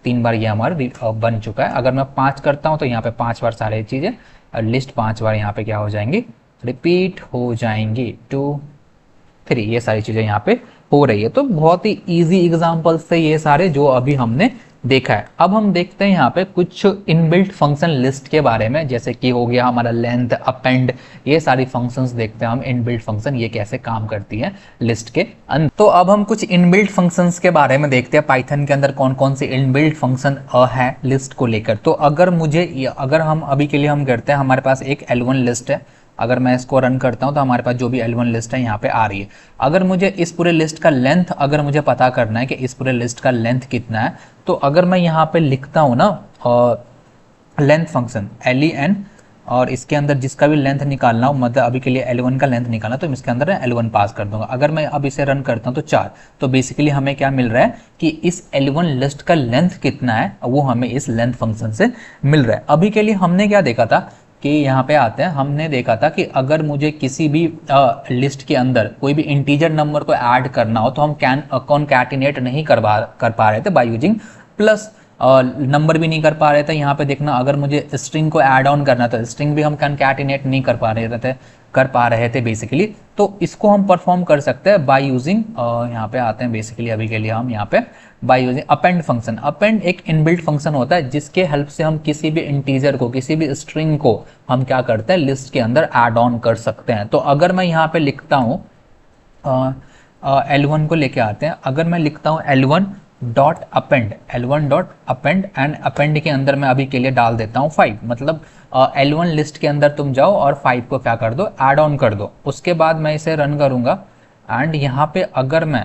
3 बार ये हमारा बन चुका है। अगर मैं 5 करता हूँ तो यहाँ पे 5 बार सारे चीज़ें लिस्ट 5 बार यहाँ पे क्या हो जाएंगी, रिपीट हो जाएंगी। 2, 3 ये सारी चीज़ें यहाँ पे हो रही है। तो बहुत ही इजी एग्जांपल्स थे ये सारे जो अभी हमने देखा है। अब हम देखते हैं यहाँ पे कुछ इनबिल्ट फंक्शन लिस्ट के बारे में, जैसे कि हो गया हमारा लेंथ, अपेंड, ये सारी फंक्शंस देखते हैं हम, इनबिल्ट फंक्शन ये कैसे काम करती है लिस्ट के अंदर। तो अब हम कुछ इनबिल्ट फंक्शंस के बारे में देखते हैं, पाइथन के अंदर कौन कौन से इनबिल्ट फंक्शन है लिस्ट को लेकर। तो अगर हम अभी के लिए हम करते हैं, हमारे पास एक L1 लिस्ट है, अगर मैं इसको रन करता हूं तो हमारे पास जो भी L1 लिस्ट है यहाँ पे आ रही है। अगर मुझे इस पूरे लिस्ट का लेंथ अगर मुझे पता करना है कि इस पूरे लिस्ट का लेंथ कितना है, तो अगर मैं यहाँ पे लिखता हूँ ना लेंथ फंक्शन len, और इसके अंदर जिसका भी लेंथ निकालना हो, मतलब अभी के लिए L1 का लेंथ निकालना, तो इसके अंदर L1 पास कर दूंगा। अगर मैं अब इसे रन करता हूँ तो 4, तो बेसिकली हमें क्या मिल रहा है कि इस L1 लिस्ट का लेंथ कितना है वो हमें इस लेंथ फंक्शन से मिल रहा है। अभी के लिए हमने क्या देखा था कि यहाँ पे आते हैं, हमने देखा था कि अगर मुझे किसी भी लिस्ट के अंदर कोई भी इंटीजर नंबर को ऐड करना हो तो हम कॉनकैटिनेट नहीं कर पा रहे थे बाय यूजिंग प्लस, नंबर भी नहीं कर पा रहे थे। यहाँ पे देखना, अगर मुझे स्ट्रिंग को ऐड ऑन करना था, स्ट्रिंग भी हम कॉनकैटिनेट नहीं कर पा रहे थे बेसिकली। तो इसको हम परफॉर्म कर सकते हैं बाय यूजिंग, यहाँ पे आते हैं बेसिकली अभी के लिए हम यहाँ पे by using append function. Append एक इनबिल्ट फंक्शन होता है जिसके हेल्प से हम किसी भी इंटीजर को, किसी भी स्ट्रिंग को हम क्या करते हैं, लिस्ट के अंदर ऐड ऑन कर सकते हैं। तो अगर मैं यहाँ पे लिखता हूँ L1 को लेके आते हैं, अगर मैं लिखता हूँ L1 dot append, L1 dot append and append के अंदर मैं अभी के लिए डाल देता हूँ 5, मतलब L1 लिस्ट के अंदर तुम जाओ और 5 को क्या कर दो, ऐड ऑन कर दो। उसके बाद मैं इसे रन करूँगा एंड यहाँ पे अगर मैं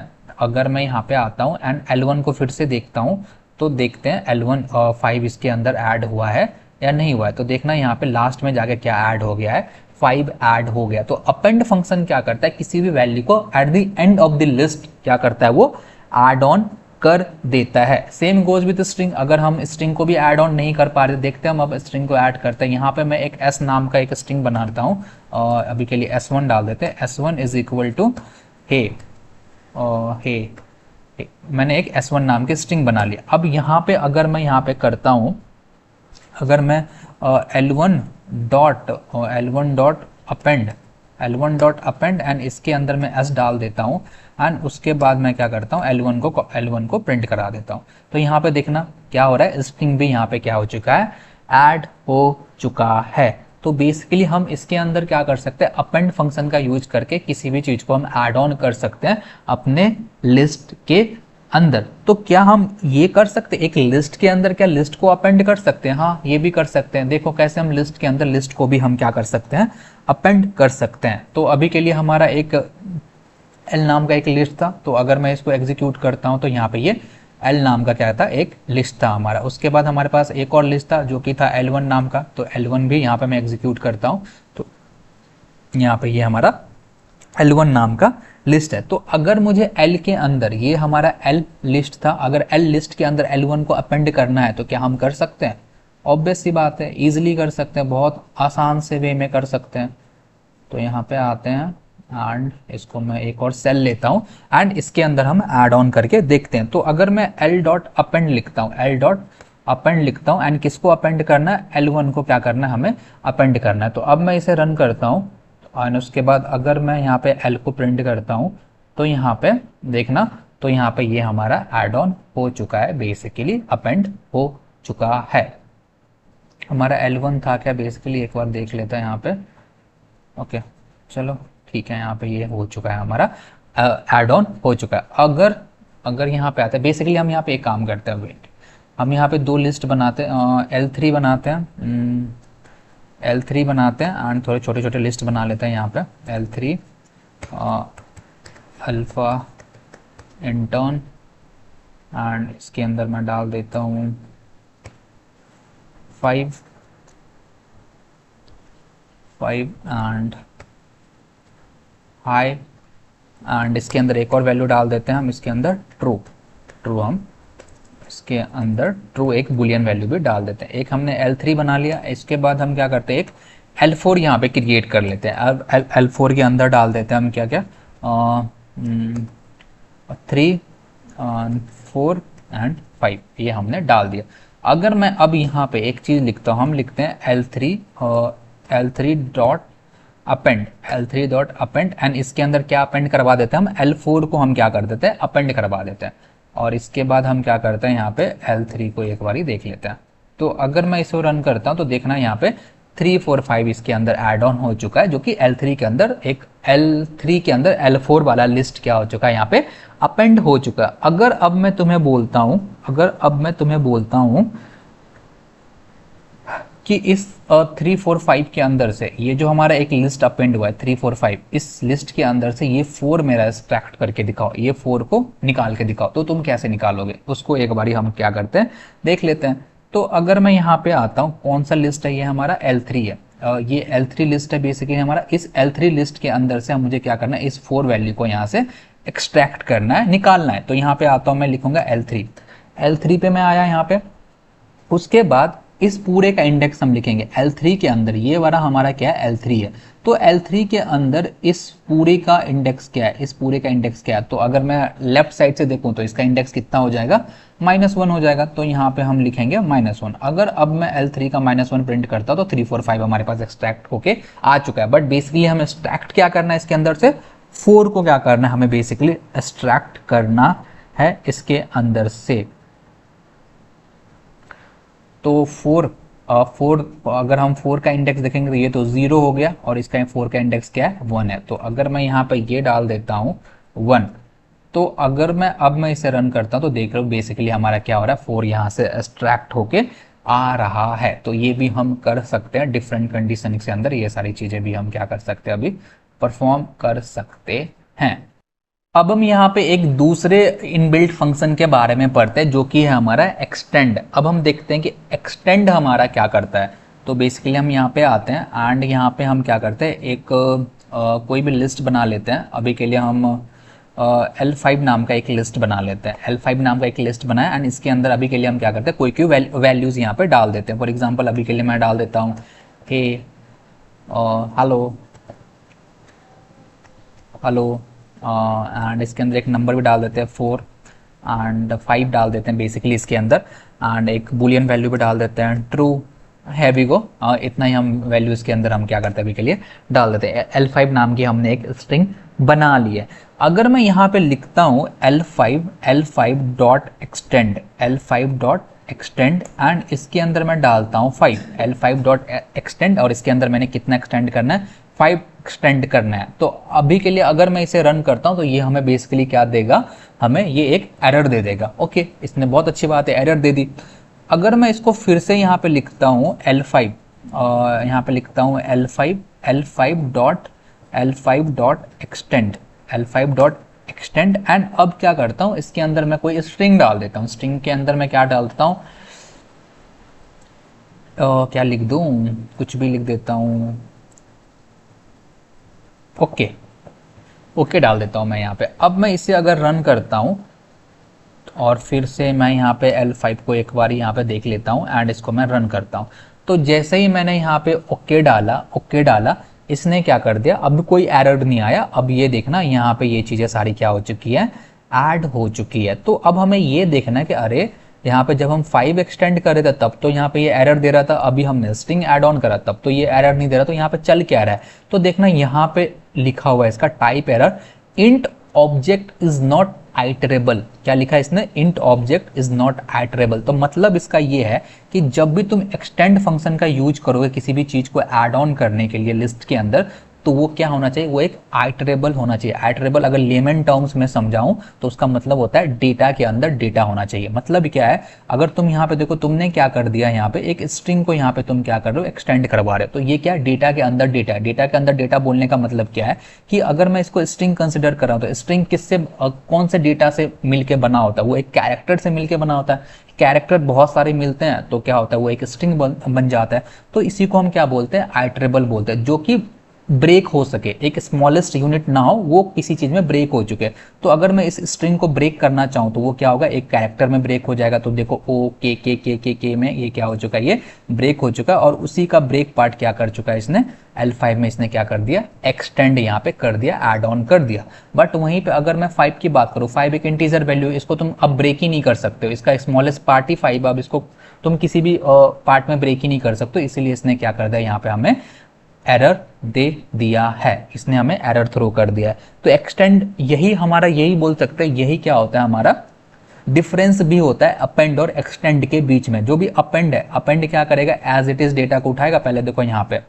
यहाँ पे आता हूँ एंड L1 को फिर से देखता हूँ, तो देखते हैं L1 5 इसके अंदर ऐड हुआ है या नहीं हुआ है। तो देखना यहाँ पे लास्ट में जाके क्या ऐड हो गया है, 5 ऐड हो गया। तो अपेंड फंक्शन क्या करता है, किसी भी वैल्यू को at the end of the list क्या करता है, वो ऐड ऑन कर देता है। सेम गोज विद स्ट्रिंग, अगर हम स्ट्रिंग को भी ऐड ऑन नहीं कर पा रहे, देखते हैं हम अब स्ट्रिंग को ऐड करते हैं। यहाँ पे मैं एक s नाम का एक स्ट्रिंग बनाता हूँ, अभी के लिए s1 डाल देते हैं। s1 इज इक्वल टू हे, मैंने एक s1 नाम की स्ट्रिंग बना लिया। अब यहाँ पे अगर मैं यहाँ पे करता हूँ, अगर मैं L1 डॉट अपेंड एंड इसके अंदर मैं s डाल देता हूँ एंड उसके बाद मैं क्या करता हूँ, L1 को प्रिंट करा देता हूँ। तो यहाँ पे देखना क्या हो रहा है, स्ट्रिंग भी यहाँ पे क्या हो चुका है, ऐड हो चुका है। तो बेसिकली हम इसके अंदर क्या कर सकते हैं, अपेंड फंक्शन का यूज करके किसी भी चीज को हम ऐड ऑन कर सकते हैं अपने लिस्ट के अंदर। तो क्या हम ये कर सकते हैं, एक लिस्ट के अंदर क्या लिस्ट को अपेंड कर सकते हैं? हाँ, ये भी कर सकते हैं। देखो कैसे हम लिस्ट के अंदर लिस्ट को भी हम क्या कर सकते हैं, अपेंड कर सकते हैं। तो अभी के लिए हमारा एक L नाम का एक लिस्ट था, तो अगर मैं इसको एग्जीक्यूट करता हूं तो यहाँ पे ये L नाम का क्या था, एक लिस्ट था हमारा। उसके बाद हमारे पास एक और लिस्ट था जो कि था L1 नाम का, तो L1 भी यहाँ पे मैं एग्जीक्यूट करता हूँ तो यहाँ पे ये हमारा L1 नाम का लिस्ट है। तो अगर मुझे L के अंदर, ये हमारा L लिस्ट था, अगर L लिस्ट के अंदर L1 को अपेंड करना है तो क्या हम कर सकते हैं? ऑब्वियस सी बात है, ईजिली कर सकते हैं, बहुत आसान से वे में कर सकते हैं। तो यहाँ पे आते हैं एंड इसको मैं एक और सेल लेता हूँ एंड इसके अंदर हम ऐड ऑन करके देखते हैं। तो अगर मैं एल डॉट अपेंड लिखता हूँ, एल डॉट अपेंड लिखता हूँ एंड किसको अपेंड करना है, L1 को क्या करना है, हमें अपेंड करना है। तो अब मैं इसे रन करता हूँ एंड उसके बाद अगर मैं यहाँ पे L को प्रिंट करता हूँ तो यहाँ पे देखना, तो यहाँ पे ये हमारा ऐड ऑन हो चुका है, बेसिकली अपेंड हो चुका है। हमारा L1 था क्या बेसिकली, एक बार देख लेते हैं यहाँ पे। ओके चलो ठीक है, यहाँ पे ये हो चुका है, हमारा ऐड ऑन हो चुका है। अगर अगर यहाँ पे आता है, बेसिकली हम यहाँ पे एक काम करते हैं, वेट, हम यहाँ पे दो लिस्ट बनाते हैं, L3 बनाते हैं, L3 बनाते हैं एंड थोड़े छोटे छोटे लिस्ट बना लेते हैं यहाँ पे। L3 अल्फ़ा इंटर्न एंड इसके अंदर मैं डाल देता हूँ 5 एंड हाई एंड इसके अंदर एक और वैल्यू डाल देते हैं हम, इसके अंदर ट्रू हम इसके अंदर ट्रू एक बुलियन वैल्यू भी डाल देते हैं। एक हमने L3 बना लिया, इसके बाद हम क्या करते हैं, एक L4 यहाँ पे क्रिएट कर लेते हैं। अब L4 के अंदर डाल देते हैं हम क्या क्या, 3 4 एंड 5, ये हमने डाल दिया। अगर मैं अब यहाँ पे एक चीज़ लिखता हूँ, हम लिखते हैं L3 dot append, L3 dot append and इसके अंदर क्या अपेंड करवा देते हैं हम, L4 को हम क्या कर देते हैं, अपेंड करवा देते हैं। और इसके बाद हम क्या करते हैं, यहाँ पे L3 को एक बारी देख लेते हैं। तो अगर मैं इसे रन करता हूँ तो देखना यहाँ पे 3 4 5 इसके अंदर ऐड ऑन हो चुका है, जो कि L3 के अंदर एक L3 के अंदर L4 वाला लिस्ट क्या हो चुका है, यहाँ पे अपेंड हो चुका है। अगर अब मैं तुम्हें बोलता हूँ, कि इस 3 4 5 के अंदर से ये जो हमारा एक लिस्ट अपेंड हुआ है 3 4 5, इस लिस्ट के अंदर से ये 4 मेरा एक्सट्रैक्ट करके दिखाओ, ये 4 को निकाल के दिखाओ, तो तुम कैसे निकालोगे उसको एक बारी हम क्या करते हैं, देख लेते हैं। तो अगर मैं यहाँ पे आता हूँ, कौन सा लिस्ट है, ये हमारा L3 है, ये L3 लिस्ट है बेसिकली हमारा। इस L3 लिस्ट के अंदर से मुझे क्या करना है, इस 4 वैल्यू को यहाँ से एक्सट्रैक्ट करना है, निकालना है। तो यहाँ पे आता हूँ, मैं लिखूंगा L3 पे मैं आया यहाँ पे। उसके बाद इस पूरे का इंडेक्स हम लिखेंगे L3 के अंदर, ये वाला हमारा क्या है, L3 है। तो L3 के अंदर इस पूरे का इंडेक्स क्या है, इस पूरे का इंडेक्स क्या है, तो अगर मैं लेफ्ट साइड से देखूं तो इसका इंडेक्स कितना हो जाएगा, -1 हो जाएगा। तो यहाँ पे हम लिखेंगे -1। अगर अब मैं L3 का -1 प्रिंट करता तो 3 4 5 हमारे पास एक्सट्रैक्ट होके आ चुका है। बट बेसिकली हमें एक्सट्रैक्ट क्या करना है, इसके अंदर से 4 को क्या करना है, हमें बेसिकली एक्सट्रैक्ट करना है इसके अंदर से। तो 4 अगर हम 4 का इंडेक्स देखेंगे तो ये तो 0 हो गया और इसका 4 का इंडेक्स क्या है, 1 है। तो अगर मैं यहाँ पे ये डाल देता हूँ 1, तो अगर मैं इसे रन करता हूँ तो देख रहे हो बेसिकली हमारा क्या हो रहा है, 4 यहाँ से एक्सट्रैक्ट होके आ रहा है। तो ये भी हम कर सकते हैं डिफरेंट कंडीशन के अंदर, ये सारी चीज़ें भी हम क्या कर सकते हैं, अभी परफॉर्म कर सकते हैं। अब हम यहाँ पे एक दूसरे इनबिल्ट फंक्शन के बारे में पढ़ते हैं, जो कि है हमारा एक्सटेंड। अब हम देखते हैं कि एक्सटेंड हमारा क्या करता है। तो बेसिकली हम यहाँ पे आते हैं एंड यहाँ पे हम क्या करते हैं, एक कोई भी लिस्ट बना लेते हैं। अभी के लिए हम L5 नाम का एक लिस्ट बना लेते हैं। L5 नाम का एक लिस्ट बनाया एंड इसके अंदर अभी के लिए हम क्या करते हैं, कोई वैल्यूज़ यहाँ पे डाल देते हैं। फॉर एग्जाम्पल अभी के लिए मैं डाल देता हूँ कि हेलो एंड इसके अंदर एक नंबर भी डाल देते हैं 4 एंड 5 डाल देते हैं बेसिकली इसके अंदर, एंड एक बुलियन वैल्यू भी डाल देते हैं ट्रू है भी को। इतना ही हम वैल्यू इसके अंदर हम क्या करते हैं, अभी के लिए डाल देते हैं। L5 नाम की हमने एक स्ट्रिंग बना ली है। अगर मैं यहाँ पे लिखता हूँ L5 डॉट एक्सटेंड एंड इसके अंदर मैं डालता हूँ 5, L5 डॉट एक्सटेंड, और इसके अंदर मैंने कितना एक्सटेंड करना है, 5 एक्सटेंड करना है। तो अभी के लिए अगर मैं इसे रन करता हूं तो ये हमें बेसिकली क्या देगा, हमें ये एक एरर दे देगा। ओके, इसने बहुत अच्छी बात है, एरर दे दी। अगर मैं इसको फिर से यहाँ पे लिखता हूँ L5, यहाँ पे लिखता हूँ L5 डॉट एक्सटेंड एंड अब क्या करता हूँ, इसके अंदर मैं कोई स्ट्रिंग डाल देता हूँ। स्ट्रिंग के अंदर मैं क्या डालता हूँ, क्या लिख दूँ, कुछ भी लिख देता हूँ, ओके डाल देता हूँ मैं यहाँ पे। अब मैं इसे अगर रन करता हूँ और फिर से मैं यहाँ पे L5 को एक बार यहाँ पे देख लेता हूँ एंड इसको मैं रन करता हूँ। तो जैसे ही मैंने यहाँ पे ओके डाला इसने क्या कर दिया, अब कोई एरर नहीं आया। अब ये देखना यहाँ पे ये चीज़ें सारी क्या हो चुकी है, ऐड हो चुकी है। तो अब हमें ये देखना है कि अरे यहाँ पे जब हम 5 एक्सटेंड कर रहे थे तब तो यहाँ पे ये एरर दे रहा था, अभी हमने स्ट्रिंग ऐड ऑन करा तब तो ये एरर नहीं दे रहा, तो यहाँ पे चल क्या रहा है। तो देखना यहाँ पे लिखा हुआ है इसका type error, int object is not iterable. क्या लिखा है इसने, int object is not iterable. तो मतलब इसका ये है कि जब भी तुम एक्सटेंड फंक्शन का यूज करोगे किसी भी चीज को ऐड ऑन करने के लिए लिस्ट के अंदर, तो वो क्या होना चाहिए, वो एक आइटरेबल होना चाहिए। आइटरेबल अगर लेमन टर्म्स में समझाऊं तो उसका मतलब होता है डेटा के अंदर डेटा होना चाहिए। मतलब क्या है, अगर तुम यहाँ पे देखो तुमने क्या कर दिया, यहाँ पे एक स्ट्रिंग को यहाँ पे तुम क्या कर रहे हो, एक्सटेंड करवा रहे हो, तो ये क्या डेटा के अंदर डेटा है। डेटा के अंदर डेटा बोलने का मतलब क्या है कि अगर मैं इसको स्ट्रिंग कंसिडर कर रहा हूँ तो स्ट्रिंग किससे कौन से डेटा से मिलकर बना होता है, वो एक कैरेक्टर से मिलकर बना होता है। कैरेक्टर बहुत सारे मिलते हैं तो क्या होता है, वो एक स्ट्रिंग बन जाता है। तो इसी को हम क्या बोलते हैं, आइटरेबल बोलते हैं, जो कि ब्रेक हो सके, एक स्मॉलेस्ट यूनिट ना हो, वो किसी चीज में ब्रेक हो चुके। तो अगर मैं इस स्ट्रिंग को ब्रेक करना चाहूँ तो वो क्या होगा, एक कैरेक्टर में ब्रेक हो जाएगा। तो देखो ओ के में ये क्या हो चुका है, ये ब्रेक हो चुका है। और उसी का ब्रेक पार्ट क्या कर चुका है इसने, L5 में इसने क्या कर दिया, एक्सटेंड यहाँ पे कर दिया, ऐड ऑन कर दिया। बट वहीं पे अगर मैं 5 की बात करूँ, 5 एक इंटीजर वैल्यू, इसको तुम अब ब्रेक ही नहीं कर सकते हो, इसका स्मॉलेस्ट पार्ट ही 5, अब इसको तुम किसी भी पार्ट में ब्रेक ही नहीं कर सकते। इसीलिए इसने क्या कर दिया, यहाँ पे हमें एरर दे दिया है, इसने हमें एरर थ्रो कर दिया है। तो एक्सटेंड यही हमारा, यही बोल सकते हैं, यही क्या होता है हमारा डिफरेंस भी होता है अपेंड और एक्सटेंड के बीच में। जो भी अपेंड है, अपेंड क्या करेगा, एज इट इज डेटा को उठाएगा। पहले देखो यहाँ पे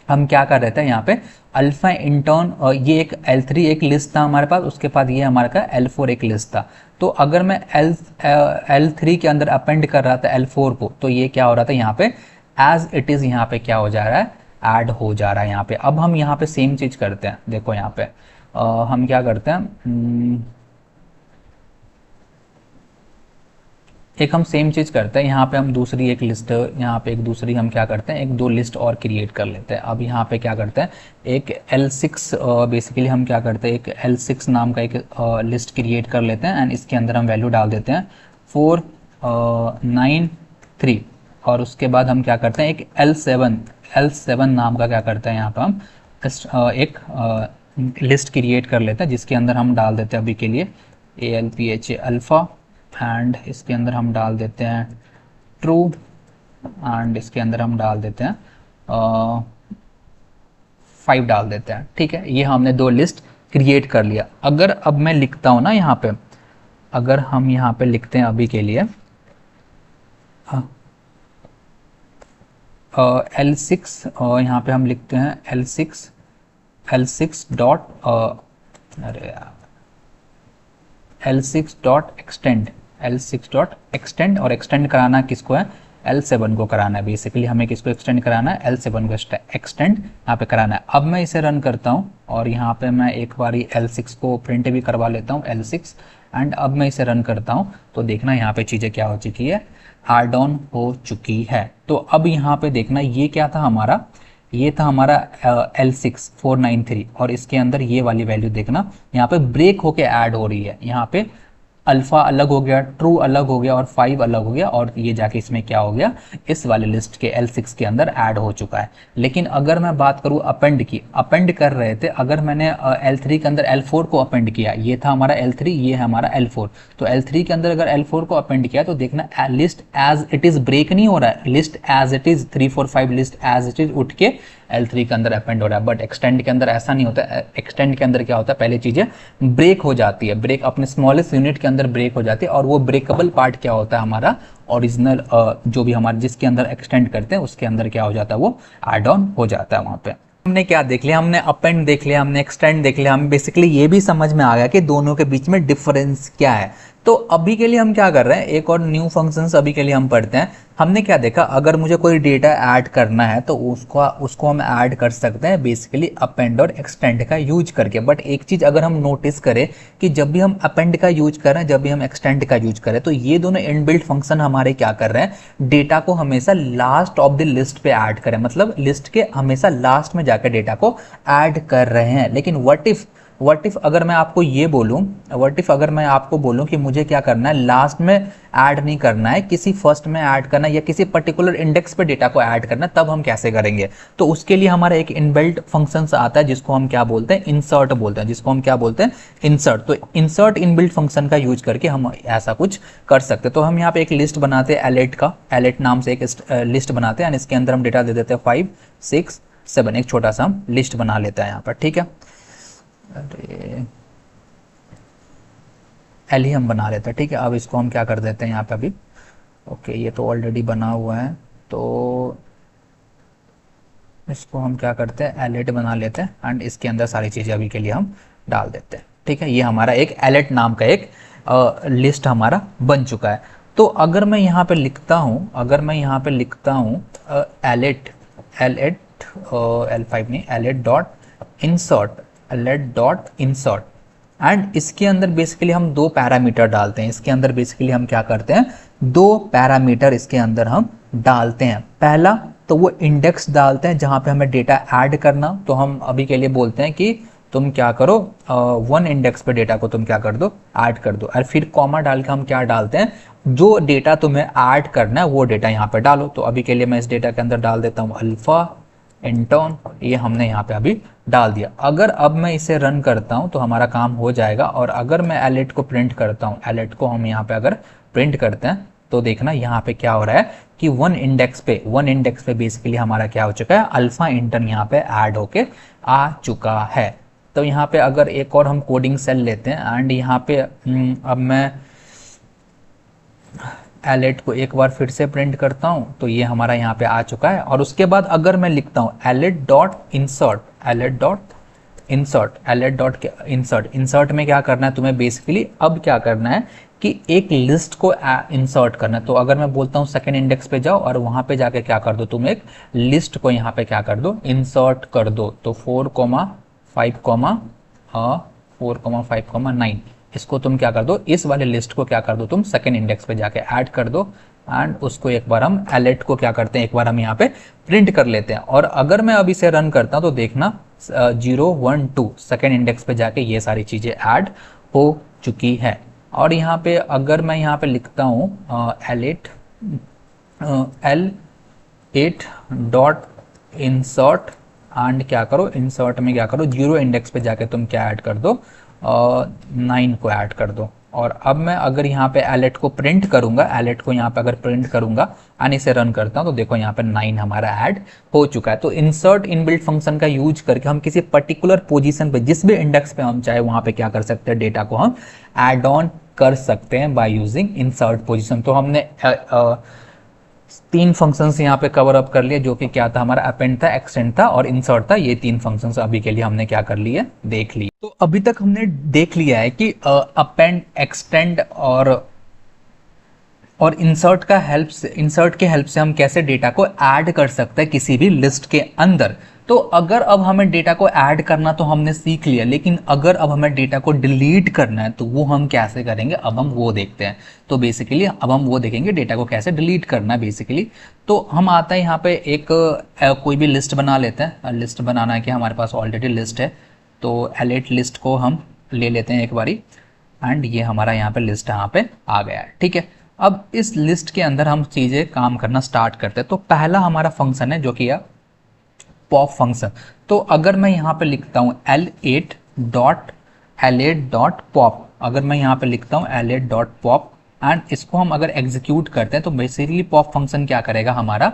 हम क्या कर रहे थे, यहाँ पे अल्फा इंटर्न, ये एक L3 एक लिस्ट था हमारे पास, उसके बाद ये हमारे का L4 एक लिस्ट था। तो अगर मैं L3 के अंदर अपेंड कर रहा था L4 को, तो ये क्या हो रहा था, यहाँ पे एज इट इज यहाँ पे क्या हो जा रहा है, ऐड हो जा रहा है यहाँ पे। अब हम यहाँ पे सेम चीज करते हैं, देखो यहाँ पे हम क्या करते हैं, एक हम सेम चीज करते हैं, यहाँ पे हम दूसरी एक लिस्ट, यहाँ पे एक दूसरी हम क्या करते हैं, एक दो लिस्ट और क्रिएट कर लेते हैं। अब यहाँ पे क्या करते हैं, एक L6 बेसिकली हम क्या करते हैं, एक L6 नाम का एक लिस्ट क्रिएट कर लेते हैं एंड इसके अंदर हम वैल्यू डाल देते हैं 4 9 3। और उसके बाद हम क्या करते हैं, एक L7 नाम का क्या करते हैं, यहाँ पर हम एक लिस्ट क्रिएट कर लेते हैं जिसके अंदर हम डाल देते हैं अभी के लिए ALPHA अल्फ़ा, एंड इसके अंदर हम डाल देते हैं ट्रू, एंड इसके अंदर हम डाल देते हैं 5 डाल देते हैं। ठीक है, ये हमने दो लिस्ट क्रिएट कर लिया। अगर अब मैं लिखता हूँ ना यहाँ पे, अगर हम यहाँ पे लिखते हैं अभी के लिए L6, यहाँ पे हम लिखते हैं L6 डॉट अरे यार L6 डॉट एक्सटेंड, और एक्सटेंड कराना किसको है, L7 को कराना है। बेसिकली हमें किसको एक्सटेंड कराना है, L7 को एक्सटेंड यहाँ पे कराना है। अब मैं इसे रन करता हूँ और यहाँ पे मैं एक बारी L6 को प्रिंट भी करवा लेता हूँ, L6, एंड अब मैं इसे रन करता हूँ तो देखना यहाँ पे चीज़ें क्या हो चुकी है, ऐड ऑन हो चुकी है। तो अब यहाँ पे देखना ये क्या था हमारा, ये था हमारा L6 493, और इसके अंदर ये वाली वैल्यू देखना यहाँ पे ब्रेक होके ऐड हो रही है। यहाँ पे अल्फा अलग हो गया, ट्रू अलग हो गया और 5 अलग हो गया, और ये जाके इसमें क्या हो गया, इस वाले लिस्ट के L6 के अंदर ऐड हो चुका है। लेकिन अगर मैं बात करूँ अपेंड की, अपेंड कर रहे थे, अगर मैंने L3 के अंदर L4 को अपेंड किया, ये था हमारा L3, ये है हमारा L4, तो L3 के अंदर अगर L4 को अपेंड किया तो देखना list as it is break नहीं हो रहा है, list as it is 3 4 5 list as it is उठ के L3 के अंदर अपेंड हो रहा है। बट एक्सटेंड के अंदर ऐसा नहीं होता है। एक्सटेंड के अंदर क्या होता है, पहले चीजें ब्रेक हो जाती है, ब्रेक अपने स्मॉलेस्ट यूनिट के अंदर ब्रेक हो जाती है, और वो ब्रेकेबल पार्ट क्या होता है हमारा ओरिजिनल, जो भी हमारे जिसके अंदर एक्सटेंड करते हैं उसके अंदर क्या हो जाता है, वो ऐड ऑन हो जाता है वहां पे। हमने क्या देख लिया, हमने अपेंड देख लिया, हमने एक्सटेंड देख लिया, हम बेसिकली ये भी समझ में आ गया कि दोनों के बीच में डिफरेंस क्या है। तो अभी के लिए हम क्या कर रहे हैं, एक और न्यू फंक्शंस अभी के लिए हम पढ़ते हैं। हमने क्या देखा, अगर मुझे कोई डेटा ऐड करना है तो उसको हम ऐड कर सकते हैं बेसिकली अपेंड और एक्सटेंड का यूज करके। बट एक चीज अगर हम नोटिस करें कि जब भी हम अपेंड का यूज कर रहे हैं, जब भी हम एक्सटेंड का यूज करें, तो ये दोनों इनबिल्ट फंक्शन हमारे क्या कर रहे हैं, डेटा को हमेशा लास्ट ऑफ द लिस्ट पे ऐड करें, मतलब लिस्ट के हमेशा लास्ट में जाकर डेटा को ऐड कर रहे हैं। लेकिन व्हाट इफ व्हाट इफ अगर मैं आपको ये बोलूं, व्हाट इफ अगर मैं आपको बोलूं कि मुझे क्या करना है, लास्ट में ऐड नहीं करना है, किसी फर्स्ट में ऐड करना है या किसी पर्टिकुलर इंडेक्स पे डेटा को ऐड करना है, तब हम कैसे करेंगे? तो उसके लिए हमारा एक इनबिल्ट फंक्शन आता है जिसको हम क्या बोलते हैं, इंसर्ट बोलते हैं, जिसको हम क्या बोलते हैं, इंसर्ट। तो इंसर्ट इनबिल्ट फंक्शन का यूज करके हम ऐसा कुछ कर सकते हैं। तो हम यहाँ पे एक लिस्ट बनाते हैं एलेट का, एलेट नाम से एक लिस्ट बनाते हैं, इसके अंदर हम डेटा दे देते हैं 5 6 7, एक छोटा सा हम लिस्ट बना लेते हैं यहाँ पर, ठीक है। अरे एल ही हम बना लेते हैं, ठीक है। अब इसको हम क्या कर देते हैं यहाँ पे अभी, ओके ये तो ऑलरेडी बना हुआ है, तो इसको हम क्या करते हैं, एलेट बना लेते हैं एंड इसके अंदर सारी चीज़ें अभी के लिए हम डाल देते हैं, ठीक है। ये हमारा एक एलेट नाम का एक लिस्ट हमारा बन चुका है। तो अगर मैं यहाँ पे लिखता हूँ, अगर मैं यहाँ पे लिखता हूँ एलेट एलेट L5 नहीं, AILET dot insert, AILET dot insert, and इसके अंदर बेसिकली हम दो पैरामीटर डालते हैं। इसके अंदर बेसिकली हम क्या करते हैं, दो पैरामीटर इसके अंदर हम डालते हैं। पहला तो वो इंडेक्स डालते हैं जहां पे हमें डेटा ऐड करना, तो हम अभी के लिए बोलते हैं कि तुम क्या करो, 1 इंडेक्स पे डेटा को तुम क्या कर दो, ऐड कर दो। और फिर कॉमा डाल के हम क्या डालते हैं, जो डेटा तुम्हें ऐड करना है वो डेटा यहाँ पे डालो। तो अभी के लिए मैं इस डेटा के अंदर डाल देता हूँ अल्फा इंटर्न, ये हमने यहाँ पे अभी डाल दिया। अगर अब मैं इसे रन करता हूँ तो हमारा काम हो जाएगा। और अगर मैं एलेट को प्रिंट करता हूँ, एलेट को हम यहाँ पे अगर प्रिंट करते हैं तो देखना यहाँ पे क्या हो रहा है कि 1 इंडेक्स पे बेसिकली हमारा क्या हो चुका है, अल्फा इंटर्न यहाँ पे ऐड होके आ चुका है। तो यहाँ पे अगर एक और हम कोडिंग सेल लेते हैं एंड यहाँ पे अब मैं एलेट को एक बार फिर से प्रिंट करता हूं तो ये हमारा यहाँ पे आ चुका है। और उसके बाद अगर मैं लिखता हूँ AILET dot insert, AILET dot insert, AILET dot insert, insert में क्या करना है तुम्हें, बेसिकली अब क्या करना है कि एक लिस्ट को इंसर्ट करना है। तो अगर मैं बोलता हूँ सेकंड इंडेक्स पे जाओ और वहां पे जाके क्या कर दो, तुम एक लिस्ट को यहाँ पे क्या कर दो, इंसर्ट कर दो। तो 4,5,9 इसको तुम क्या कर दो, इस वाले लिस्ट को क्या कर दो, तुम सेकंड इंडेक्स पे जाके ऐड कर दो एंड उसको एक बार हम एलेट को क्या करते हैं, एक बार हम यहाँ पे प्रिंट कर लेते हैं। और अगर मैं अभी इसे रन करता हूँ तो देखना 0 1 2 सेकंड इंडेक्स पे जाके ये सारी चीजें ऐड हो चुकी है। और यहाँ पे अगर मैं यहाँ पे लिखता हूँ AILET L8 dot insert and क्या करो, इंसर्ट में क्या करो, 0 इंडेक्स पे जाके तुम क्या ऐड कर दो, 9 को ऐड कर दो। और अब मैं अगर यहाँ पे एलेट को प्रिंट करूंगा, एलेट को यहाँ पे अगर प्रिंट करूंगा एंड इसे रन करता हूँ तो देखो यहाँ पे 9 हमारा ऐड हो चुका है। तो इंसर्ट इनबिल्ट फंक्शन का यूज करके हम किसी पर्टिकुलर पोजीशन पे, जिस भी इंडेक्स पे हम चाहे वहां पे क्या कर सकते हैं, डेटा को हम ऐड ऑन कर सकते हैं बाय यूजिंग इंसर्ट पोजीशन। तो हमने 3 फंक्शंस यहाँ पे कवर अप कर लिए, जो कि क्या था, हमारा अपेंड था, एक्सटेंड था और इंसर्ट था। ये 3 फंक्शंस अभी के लिए हमने क्या कर लिए, देख लिए। तो अभी तक हमने देख लिया है कि अपेंड, एक्सटेंड और इंसर्ट का हेल्प से, इंसर्ट के हेल्प से हम कैसे डेटा को ऐड कर सकते हैं किसी भी लिस्ट के अंदर। तो अगर अब हमें डेटा को ऐड करना तो हमने सीख लिया, लेकिन अगर अब हमें डेटा को डिलीट करना है तो वो हम कैसे करेंगे, अब हम वो देखते हैं। तो बेसिकली अब हम वो देखेंगे डेटा को कैसे डिलीट करना है बेसिकली। तो हम आता है यहाँ पे एक कोई भी लिस्ट बना लेते हैं। लिस्ट बनाना है कि हमारे पास ऑलरेडी लिस्ट है, तो एलेट लिस्ट को हम ले लेते हैं एक बारी एंड ये हमारा यहाँ पे लिस्ट यहाँ पे आ गया है, ठीक है। अब इस लिस्ट के अंदर हम चीज़ें काम करना स्टार्ट करते हैं। तो पहला हमारा फंक्शन है जो कि है पॉप फंक्शन। तो अगर मैं यहाँ पे लिखता हूँ L8 डॉट पॉप, अगर मैं यहाँ पे लिखता हूँ L8 डॉट पॉप एंड इसको हम अगर एग्जीक्यूट करते हैं तो बेसिकली पॉप फंक्शन क्या करेगा, हमारा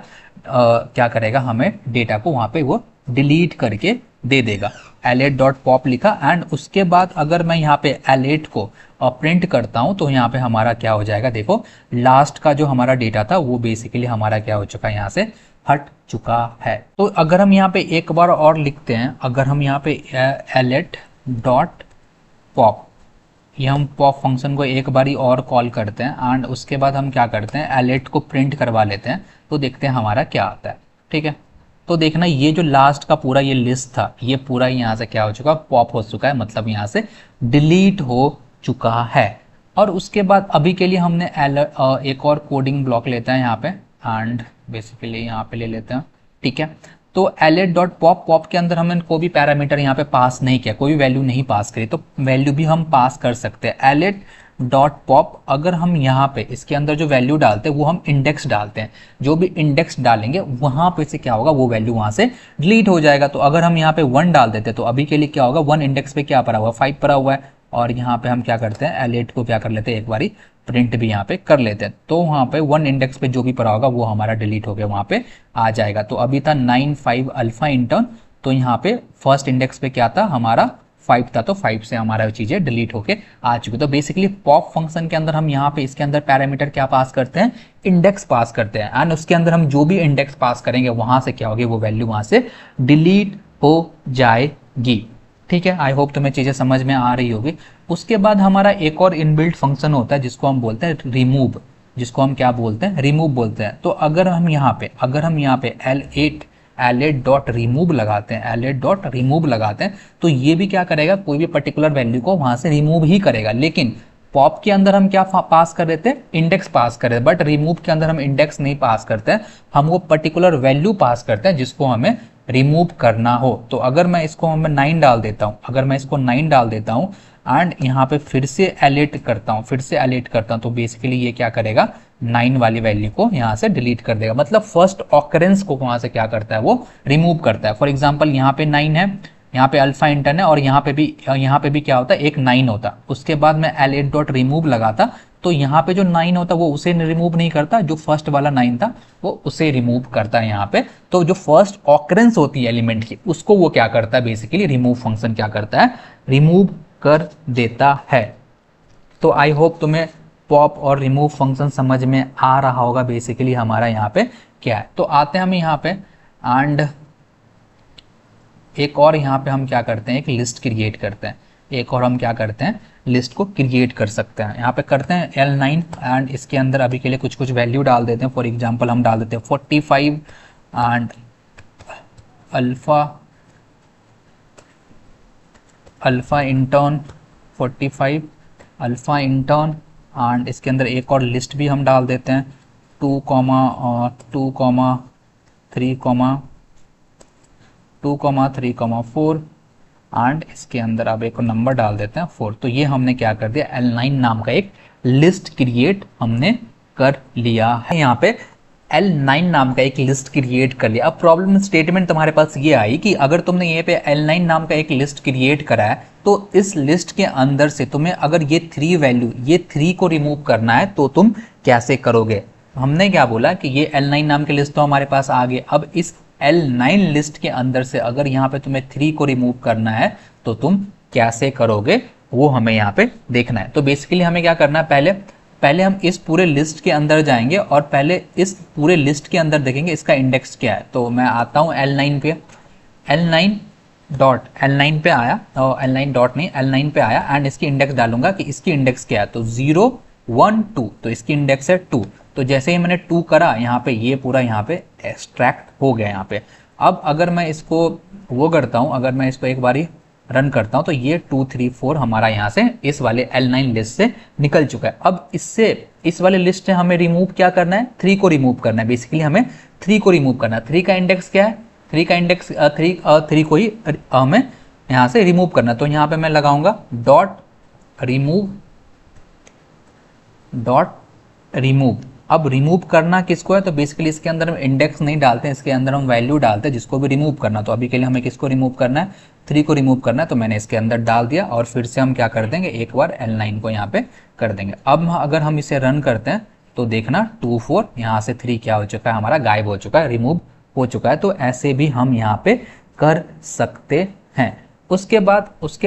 क्या करेगा, हमें डेटा को वहाँ पे वो डिलीट करके दे देगा। L8 डॉट पॉप लिखा एंड उसके बाद अगर मैं यहाँ पे L8 को प्रिंट करता हूँ तो यहाँ पे हमारा क्या हो जाएगा, देखो लास्ट का जो हमारा डेटा था वो बेसिकली हमारा क्या हो चुका है, यहाँ से हट चुका है। तो अगर हम यहाँ पे एक बार और लिखते हैं, अगर हम यहाँ पे L8 डॉट पॉप, ये हम पॉप फंक्शन को एक बारी और कॉल करते हैं एंड उसके बाद हम क्या करते हैं, L8 को प्रिंट करवा लेते हैं तो देखते हैं हमारा क्या आता है, ठीक है। तो देखना ये जो लास्ट का पूरा ये लिस्ट था, ये पूरा यहाँ से क्या हो चुका है, पॉप हो चुका है, मतलब यहाँ से डिलीट हो चुका है। और उसके बाद अभी के लिए हमने एक और कोडिंग ब्लॉक लेते हैं यहाँ पे एंड बेसिकली यहाँ पे ले लेते हैं, ठीक है। तो एलेट डॉट पॉप, पॉप के अंदर हमने कोई भी पैरामीटर यहाँ पे पास नहीं किया, कोई भी वैल्यू नहीं पास करी, तो वैल्यू भी हम पास कर सकते हैं। एलेट डॉट पॉप, अगर हम यहाँ पे इसके अंदर जो वैल्यू डालते हैं वो हम इंडेक्स डालते हैं, जो भी इंडेक्स डालेंगे वहाँ पे से क्या होगा, वो वैल्यू वहाँ से डिलीट हो जाएगा। तो अगर हम यहाँ पे 1 डाल देते तो अभी के लिए क्या होगा, 1 इंडेक्स पे क्या पड़ा हुआ, 5 पड़ा हुआ है, और यहाँ पे हम क्या करते हैं, एलेट को क्या कर लेते हैं, एक बारी प्रिंट भी यहाँ पे कर लेते हैं, तो वहाँ पे 1 इंडेक्स पे जो भी पड़ा होगा वो हमारा डिलीट हो गया, वहाँ पे आ जाएगा। तो अभी था 9 5 अल्फा इंटर्न, तो यहाँ पे फर्स्ट इंडेक्स पे क्या था हमारा 5 था, तो 5 से हमारा चीज़ें डिलीट होके आ चुकी। तो बेसिकली पॉप फंक्शन के अंदर हम यहाँ पे इसके अंदर पैरामीटर क्या पास करते हैं, इंडेक्स पास करते हैं, एंड उसके अंदर हम जो भी इंडेक्स पास करेंगे वहाँ से क्या होगी, वो वैल्यू वहाँ से डिलीट हो जाएगी। ठीक है, आई होप तुम्हें चीज़ें समझ में आ रही होगी। उसके बाद हमारा एक और इनबिल्ट फंक्शन होता है जिसको हम बोलते हैं रिमूव, जिसको हम क्या बोलते हैं, रिमूव बोलते हैं। तो अगर हम यहाँ पे एलेट डॉट रिमूव लगाते हैं, एलेट डॉट रिमूव लगाते हैं, तो ये भी क्या करेगा, कोई भी पर्टिकुलर वैल्यू को वहां से रिमूव ही करेगा। लेकिन पॉप के अंदर हम क्या पास कर देते हैं, इंडेक्स पास कर देते हैं, बट रिमूव के अंदर हम इंडेक्स नहीं पास करते हैं, हम वो पर्टिकुलर वैल्यू पास करते हैं जिसको हमें रिमूव करना हो। तो अगर मैं इसको 9 डाल देता हूँ, अगर मैं इसको 9 डाल देता हूँ एंड यहाँ पे फिर से एलेट करता हूँ, तो बेसिकली ये क्या करेगा, 9 वाली वैल्यू को यहाँ से डिलीट कर देगा, मतलब फर्स्ट ऑकरेंस को वहाँ से क्या करता है, वो रिमूव करता है। फॉर एग्जाम्पल यहाँ पे 9 है, यहाँ पे अल्फा इंटर्न है, और यहाँ पे भी क्या होता है, एक 9 होता। उसके बाद मैं एलेट डॉट रिमूव लगाता, तो यहाँ पे जो 9 होता वो उसे रिमूव नहीं करता, जो फर्स्ट वाला 9 था वो उसे रिमूव करता है यहाँ पे। तो जो फर्स्ट ऑकरेंस होती है एलिमेंट की, उसको वो क्या करता है, बेसिकली रिमूव फंक्शन क्या करता है, रिमूव कर देता है। तो आई होप तुम्हें पॉप और रिमूव फंक्शन समझ में आ रहा होगा, बेसिकली हमारा यहाँ पे क्या है। तो आते हैं हम यहाँ पे, एंड एक और यहाँ पे हम क्या करते हैं, एक लिस्ट क्रिएट करते हैं, एक और हम क्या करते हैं, लिस्ट को क्रिएट कर सकते हैं। यहाँ पे करते हैं L9 एंड इसके अंदर अभी के लिए कुछ कुछ वैल्यू डाल देते हैं। फॉर एग्जांपल हम डाल देते हैं 45 and alpha intern 45 alpha intern, and इसके अंदर एक और लिस्ट भी हम डाल देते हैं 2, 3, 4 एंड इसके अंदर अब एक नंबर डाल देते हैं 4। तो ये हमने क्या कर दिया, L9 नाम का एक लिस्ट क्रिएट हमने कर लिया है। यहाँ पे L9 नाम का एक लिस्ट क्रिएट कर लिया। अब प्रॉब्लम स्टेटमेंट तुम्हारे पास ये आई कि अगर तुमने ये पे L9 नाम का एक लिस्ट क्रिएट करा है, तो इस लिस्ट के अंदर से तुम्हें अगर ये 3 वैल्यू, ये 3 को रिमूव करना है, तो तुम कैसे करोगे। हमने क्या बोला कि ये L9 नाम की लिस्ट तो हमारे पास आ गई। अब इस L9 लिस्ट के अंदर से अगर यहाँ पे तुम्हें 3 को रिमूव करना है, तो तुम कैसे करोगे, वो हमें यहाँ पे देखना है। तो बेसिकली हमें क्या करना है, पहले हम इस पूरे लिस्ट के अंदर जाएंगे और पहले इस पूरे लिस्ट के अंदर देखेंगे इसका इंडेक्स क्या है। तो मैं आता हूँ L9 पे, L9 पे आया, और L9 डॉट नहीं, L9 पे आया एंड इसकी इंडेक्स डालूंगा कि इसकी इंडेक्स क्या है। तो 0 1 2, तो इसकी इंडेक्स है 2। तो जैसे ही मैंने 2 करा, यहाँ पे ये पूरा यहाँ पे एक्सट्रैक्ट हो गया यहाँ पे। अब अगर मैं इसको वो करता हूँ, अगर मैं इसको एक बारी रन करता हूँ, तो ये 2 3 4 हमारा यहाँ से इस वाले L9 लिस्ट से निकल चुका है। अब इससे इस वाले लिस्ट से हमें रिमूव क्या करना है, 3 को रिमूव करना है। बेसिकली हमें 3 को रिमूव करना है। 3 का इंडेक्स क्या है, 3 का इंडेक्स 3 को ही हमें यहाँ से रिमूव करना है। तो यहाँ पे मैं लगाऊंगा डॉट रिमूव। अब रिमूव करना किसको है, तो बेसिकली इसके अंदर हम इंडेक्स नहीं डालते हैं, इसके अंदर हम वैल्यू डालते हैं जिसको भी रिमूव करना। तो अभी के लिए हमें किसको रिमूव करना है, 3 को रिमूव करना है। तो मैंने इसके अंदर डाल दिया और फिर से हम क्या कर देंगे, एक बार L9 को यहाँ पे कर देंगे। अब अगर हम इसे रन करते हैं तो देखना 2 4 यहाँ से 3 क्या हो चुका है, हमारा गायब हो चुका है, रिमूव हो चुका है। तो ऐसे भी हम यहाँ पे कर सकते हैं। उसके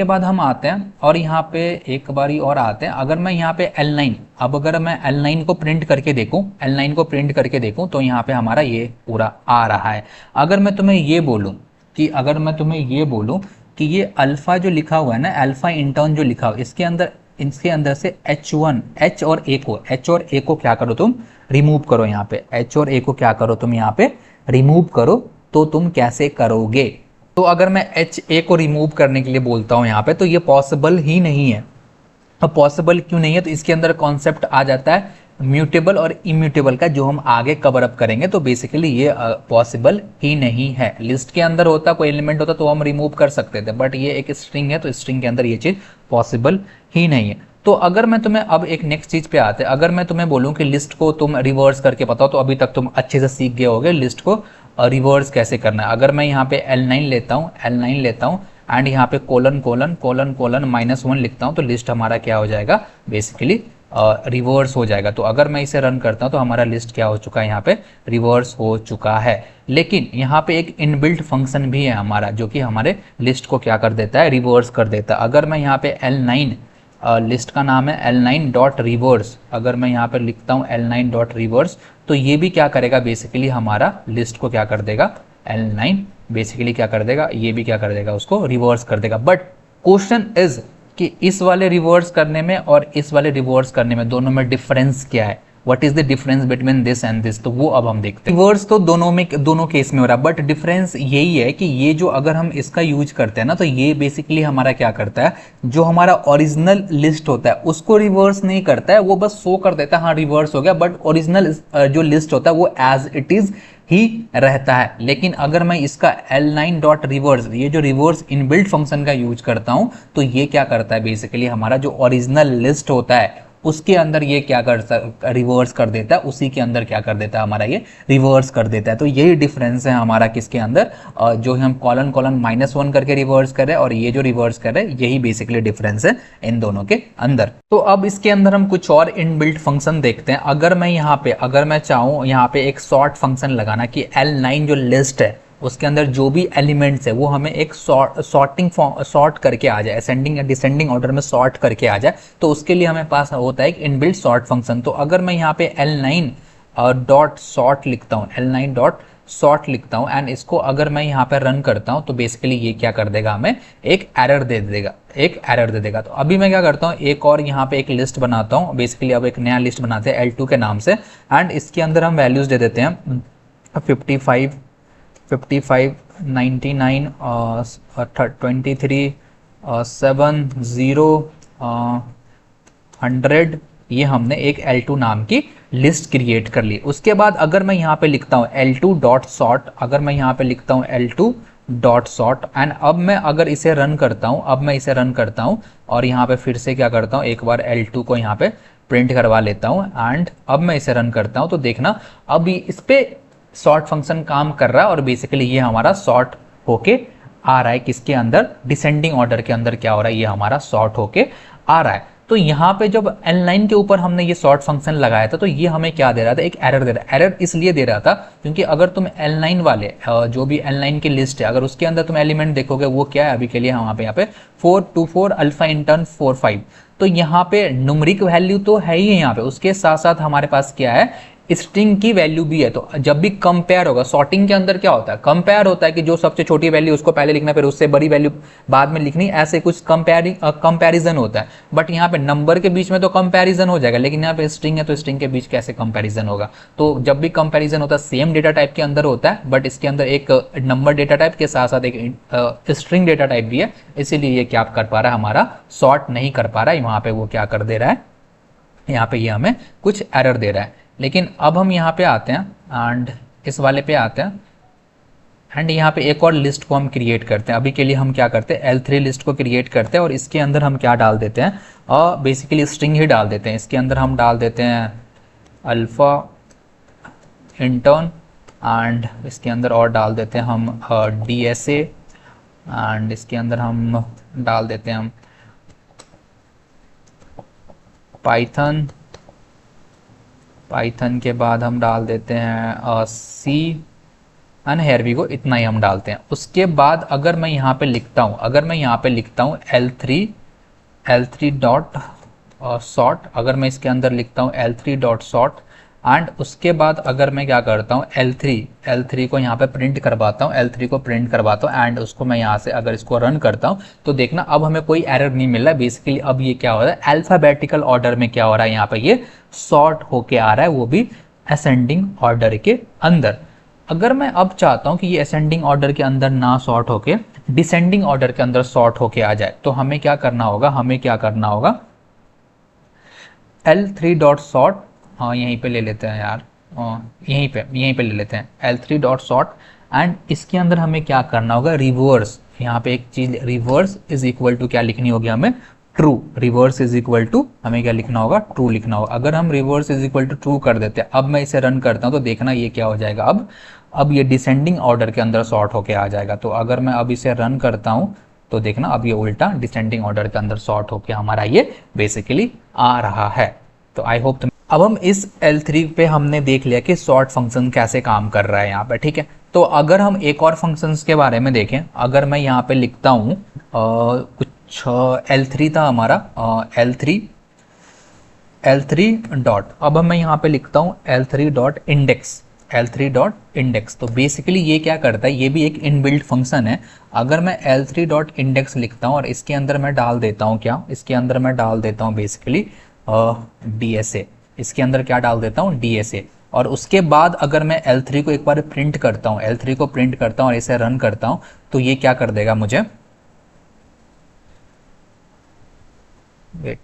बाद हम आते हैं और यहाँ पे एक बारी और आते हैं। अगर मैं यहाँ पे L9, अब अगर मैं L9 को प्रिंट करके देखूं, तो यहाँ पे हमारा ये पूरा आ रहा है। अगर मैं तुम्हें ये बोलूं कि ये अल्फा जो लिखा हुआ है ना, अल्फा इंटर्न जो लिखा हुआ है, इसके अंदर से H1, H और A को क्या करो, तुम रिमूव करो। यहाँ पे H और A को क्या करो, तुम यहाँ पे रिमूव करो। तो तुम कैसे करोगे, तो अगर मैं HA को रिमूव करने के लिए बोलता हूँ यहाँ पे, तो ये पॉसिबल ही नहीं है। अब पॉसिबल क्यों नहीं है, तो इसके अंदर कॉन्सेप्ट आ जाता है म्यूटेबल और इम्यूटेबल का जो हम आगे कवर अप करेंगे, तो बेसिकली ये पॉसिबल ही नहीं है। लिस्ट के अंदर होता, कोई एलिमेंट होता तो हम रिमूव कर सकते थे, बट ये एक स्ट्रिंग है तो स्ट्रिंग के अंदर ये चीज़ पॉसिबल ही नहीं है। तो अगर मैं तुम्हें अब एक नेक्स्ट चीज़ पे आते हैं, अगर मैं तुम्हें बोलूँ कि लिस्ट को तुम रिवर्स करके बताओ, तो अभी तक तुम अच्छे से सीख गए होगे लिस्ट को रिवर्स कैसे करना है। अगर मैं यहाँ पे L9 लेता हूँ, L9 लेता हूँ एंड यहाँ पे कोलन कोलन कोलन कोलन -1 लिखता हूँ, तो लिस्ट हमारा क्या हो जाएगा, बेसिकली रिवर्स हो जाएगा। तो अगर मैं इसे रन करता हूँ तो हमारा लिस्ट क्या हो चुका है, यहाँ पे रिवर्स हो चुका है। लेकिन यहाँ पे एक इनबिल्ट फंक्शन भी है हमारा, जो कि हमारे लिस्ट को क्या कर देता है, रिवर्स कर देता है। अगर मैं यहाँ पे L9 लिस्ट का नाम है L9 डॉट रिवर्स, अगर मैं यहाँ पर लिखता हूँ L9 डॉट रिवर्स, तो ये भी क्या करेगा, बेसिकली हमारा लिस्ट को क्या कर देगा, L9 बेसिकली क्या कर देगा, ये भी क्या कर देगा, उसको रिवर्स कर देगा। बट क्वेश्चन इज कि इस वाले रिवर्स करने में और इस वाले रिवर्स करने में दोनों में डिफरेंस क्या है, what is the difference between this and this, तो वो अब हम देखते हैं। रिवर्स तो दोनों केस में हो रहा है, बट डिफरेंस यही है कि ये जो अगर हम इसका यूज करते हैं ना, तो ये बेसिकली हमारा क्या करता है, जो हमारा ओरिजिनल लिस्ट होता है उसको रिवर्स नहीं करता है, वो बस शो कर देता है हाँ रिवर्स हो गया, बट ओरिजिनल जो लिस्ट होता है वो एज इट इज ही रहता है। लेकिन अगर मैं इसका L9 डॉट रिवर्स, ये जो रिवर्स इनबिल्ट फंक्शन का यूज करता हूं, तो ये क्या करता है, बेसिकली हमारा जो ओरिजिनल लिस्ट होता है उसके अंदर ये क्या कर रिवर्स कर देता है, उसी के अंदर क्या कर देता है, हमारा ये रिवर्स कर देता है। तो यही डिफरेंस है हमारा किसके अंदर, जो हम कॉलन कॉलन -1 करके रिवर्स कर रहे हैं और ये जो रिवर्स कर रहे हैं, यही बेसिकली डिफरेंस है इन दोनों के अंदर। तो अब इसके अंदर हम कुछ और इनबिल्ट फंक्शन देखते हैं। अगर मैं यहाँ पे, अगर मैं चाहूँ यहाँ पे एक सॉर्ट फंक्शन लगाना कि L9 जो लिस्ट है उसके अंदर जो भी एलिमेंट्स है वो हमें एक सॉर्ट करके आ जाए, असेंडिंग या डिसेंडिंग ऑर्डर में सॉर्ट करके आ जाए, तो उसके लिए हमें पास होता है एक इनबिल्ट सॉर्ट फंक्शन। तो अगर मैं यहाँ पे L9 डॉट सॉर्ट लिखता हूँ, L9 डॉट सॉर्ट लिखता हूँ एंड इसको अगर मैं यहाँ पे रन करता हूँ, तो बेसिकली ये क्या कर देगा, हमें एक एरर दे देगा, एक एरर दे देगा। तो अभी मैं क्या करता हूँ, एक और यहाँ पे एक लिस्ट बनाता हूँ, बेसिकली अब एक नया लिस्ट बनाते हैं L2 के नाम से, एंड इसके अंदर हम वैल्यूज दे देते हैं 55, 99, 23, 7, 0, 100, ये हमने एक L2 नाम की लिस्ट क्रिएट कर ली। उसके बाद अगर मैं यहाँ पे लिखता हूँ L2 डॉट सॉर्ट, अगर मैं यहाँ पे लिखता हूँ L2 डॉट सॉर्ट एंड अब मैं अगर इसे रन करता हूँ, अब मैं इसे रन करता हूँ और यहाँ पे फिर से क्या करता हूँ, एक बार L2 को यहाँ पे प्रिंट करवा लेता हूँ एंड अब मैं इसे रन करता हूँ, तो देखना अब इस पे सॉर्ट फंक्शन काम कर रहा है और बेसिकली ये हमारा सॉर्ट होके आ रहा है, किसके अंदर, डिसेंडिंग ऑर्डर के अंदर क्या हो रहा है, ये हमारा सॉर्ट होके आ रहा है। तो यहाँ पे जब L9 के ऊपर हमने ये सॉर्ट फंक्शन लगाया था, तो ये हमें क्या दे रहा था, एक एरर दे रहा है। एरर इसलिए दे रहा था क्योंकि अगर तुम L9 वाले जो भी L9 की लिस्ट है, अगर उसके अंदर तुम एलिमेंट देखोगे, वो क्या है, अभी के लिए हम यहाँ पे 424 अल्फा इंटर्न 45, तो यहाँ पे न्यूमेरिक वैल्यू तो है ही है यहाँ पे, उसके साथ साथ हमारे पास क्या है, स्ट्रिंग की वैल्यू भी है। तो जब भी कंपेयर होगा, सॉर्टिंग के अंदर क्या होता है, कंपेयर होता है कि जो सबसे छोटी वैल्यू उसको पहले लिखना, फिर उससे बड़ी वैल्यू बाद में लिखनी, ऐसे कुछ कंपैरिजन होता है। बट यहाँ पे नंबर के बीच में तो कंपैरिजन हो जाएगा, लेकिन यहाँ पे स्ट्रिंग है तो स्ट्रिंग के बीच कैसे कंपैरिजन होगा। तो जब भी कंपैरिजन होता है सेम डेटा टाइप के अंदर होता है, बट इसके अंदर एक नंबर डेटा टाइप के साथ साथ एक स्ट्रिंग डेटा टाइप भी है, इसीलिए ये क्या कर पा रहा है, हमारा सॉर्ट नहीं कर पा रहा है। वहाँ पे वो क्या कर दे रहा है, यहाँ पे ये हमें कुछ एरर दे रहा है। लेकिन अब हम यहाँ पे आते हैं एंड इस वाले पे आते हैं एंड यहाँ पे एक और लिस्ट को हम क्रिएट करते हैं। अभी के लिए हम क्या करते हैं, L3 लिस्ट को क्रिएट करते हैं और इसके अंदर हम क्या डाल देते हैं, और बेसिकली स्ट्रिंग ही डाल देते हैं। इसके अंदर हम डाल देते हैं अल्फ़ा इंटर्न एंड इसके अंदर और डाल देते हैं हम DSA एंड इसके अंदर हम डाल देते हैं हम पाइथन के बाद हम डाल देते हैं सी एंड हेयर वी गो, इतना ही हम डालते हैं। उसके बाद अगर मैं यहाँ पे लिखता हूँ, अगर मैं यहाँ पे लिखता हूँ L3 डॉट सॉर्ट, अगर मैं इसके अंदर लिखता हूँ L3 डॉट सॉर्ट एंड उसके बाद अगर मैं क्या करता हूँ L3 को यहाँ पे प्रिंट करवाता हूँ, L3 को प्रिंट करवाता हूँ एंड उसको मैं यहाँ से अगर इसको रन करता हूँ, तो देखना अब हमें कोई एरर नहीं मिल रहा है। बेसिकली अब ये क्या हो रहा है, अल्फाबेटिकल ऑर्डर में क्या हो रहा है, यहाँ पे ये सॉर्ट होके आ रहा है, वो भी असेंडिंग ऑर्डर के अंदर। अगर मैं अब चाहता हूँ कि ये असेंडिंग ऑर्डर के अंदर ना सॉर्ट होके डिसेंडिंग ऑर्डर के अंदर सॉर्ट होके आ जाए, तो हमें क्या करना होगा, L3 डॉट सॉर्ट हाँ यहीं पे ले लेते हैं यार, यहीं पे ले लेते हैं L3 डॉट सॉर्ट। एंड इसके अंदर हमें क्या करना होगा, रिवर्स, यहाँ पे एक चीज रिवर्स इज इक्वल टू क्या लिखनी होगी हमें, true. Reverse is equal to हमें क्या लिखना होगा, ट्रू लिखना होगा। अगर हम reverse is equal to true कर देते हैं, अब मैं इसे रन करता हूँ तो देखना ये क्या हो जाएगा, अब ये डिसेंडिंग ऑर्डर के अंदर सॉर्ट होके आ जाएगा। तो अगर मैं अब इसे रन करता हूँ तो देखना अब ये उल्टा डिसेंडिंग ऑर्डर के अंदर सॉर्ट होके हमारा ये बेसिकली आ रहा है। तो आई होप अब हम इस L3 पे हमने देख लिया कि सॉर्ट फंक्शन कैसे काम कर रहा है यहाँ पे, ठीक है। तो अगर हम एक और फंक्शंस के बारे में देखें, अगर मैं यहाँ पे लिखता हूँ कुछ L3 था हमारा, L3 डॉट, अब मैं यहाँ पे लिखता हूँ L3 dot index, L3 dot index. तो बेसिकली ये क्या करता है, ये भी एक इनबिल्ट फंक्शन है। अगर मैं L3 डॉट इंडेक्स लिखता हूँ और इसके अंदर मैं डाल देता हूँ क्या, इसके अंदर मैं डाल देता हूँ बेसिकली DSA, इसके अंदर क्या डाल देता हूँ DSA। और उसके बाद अगर मैं L3 को एक बार प्रिंट करता हूँ, L3 को प्रिंट करता हूँ और इसे रन करता हूँ तो ये क्या कर देगा मुझे, वेट,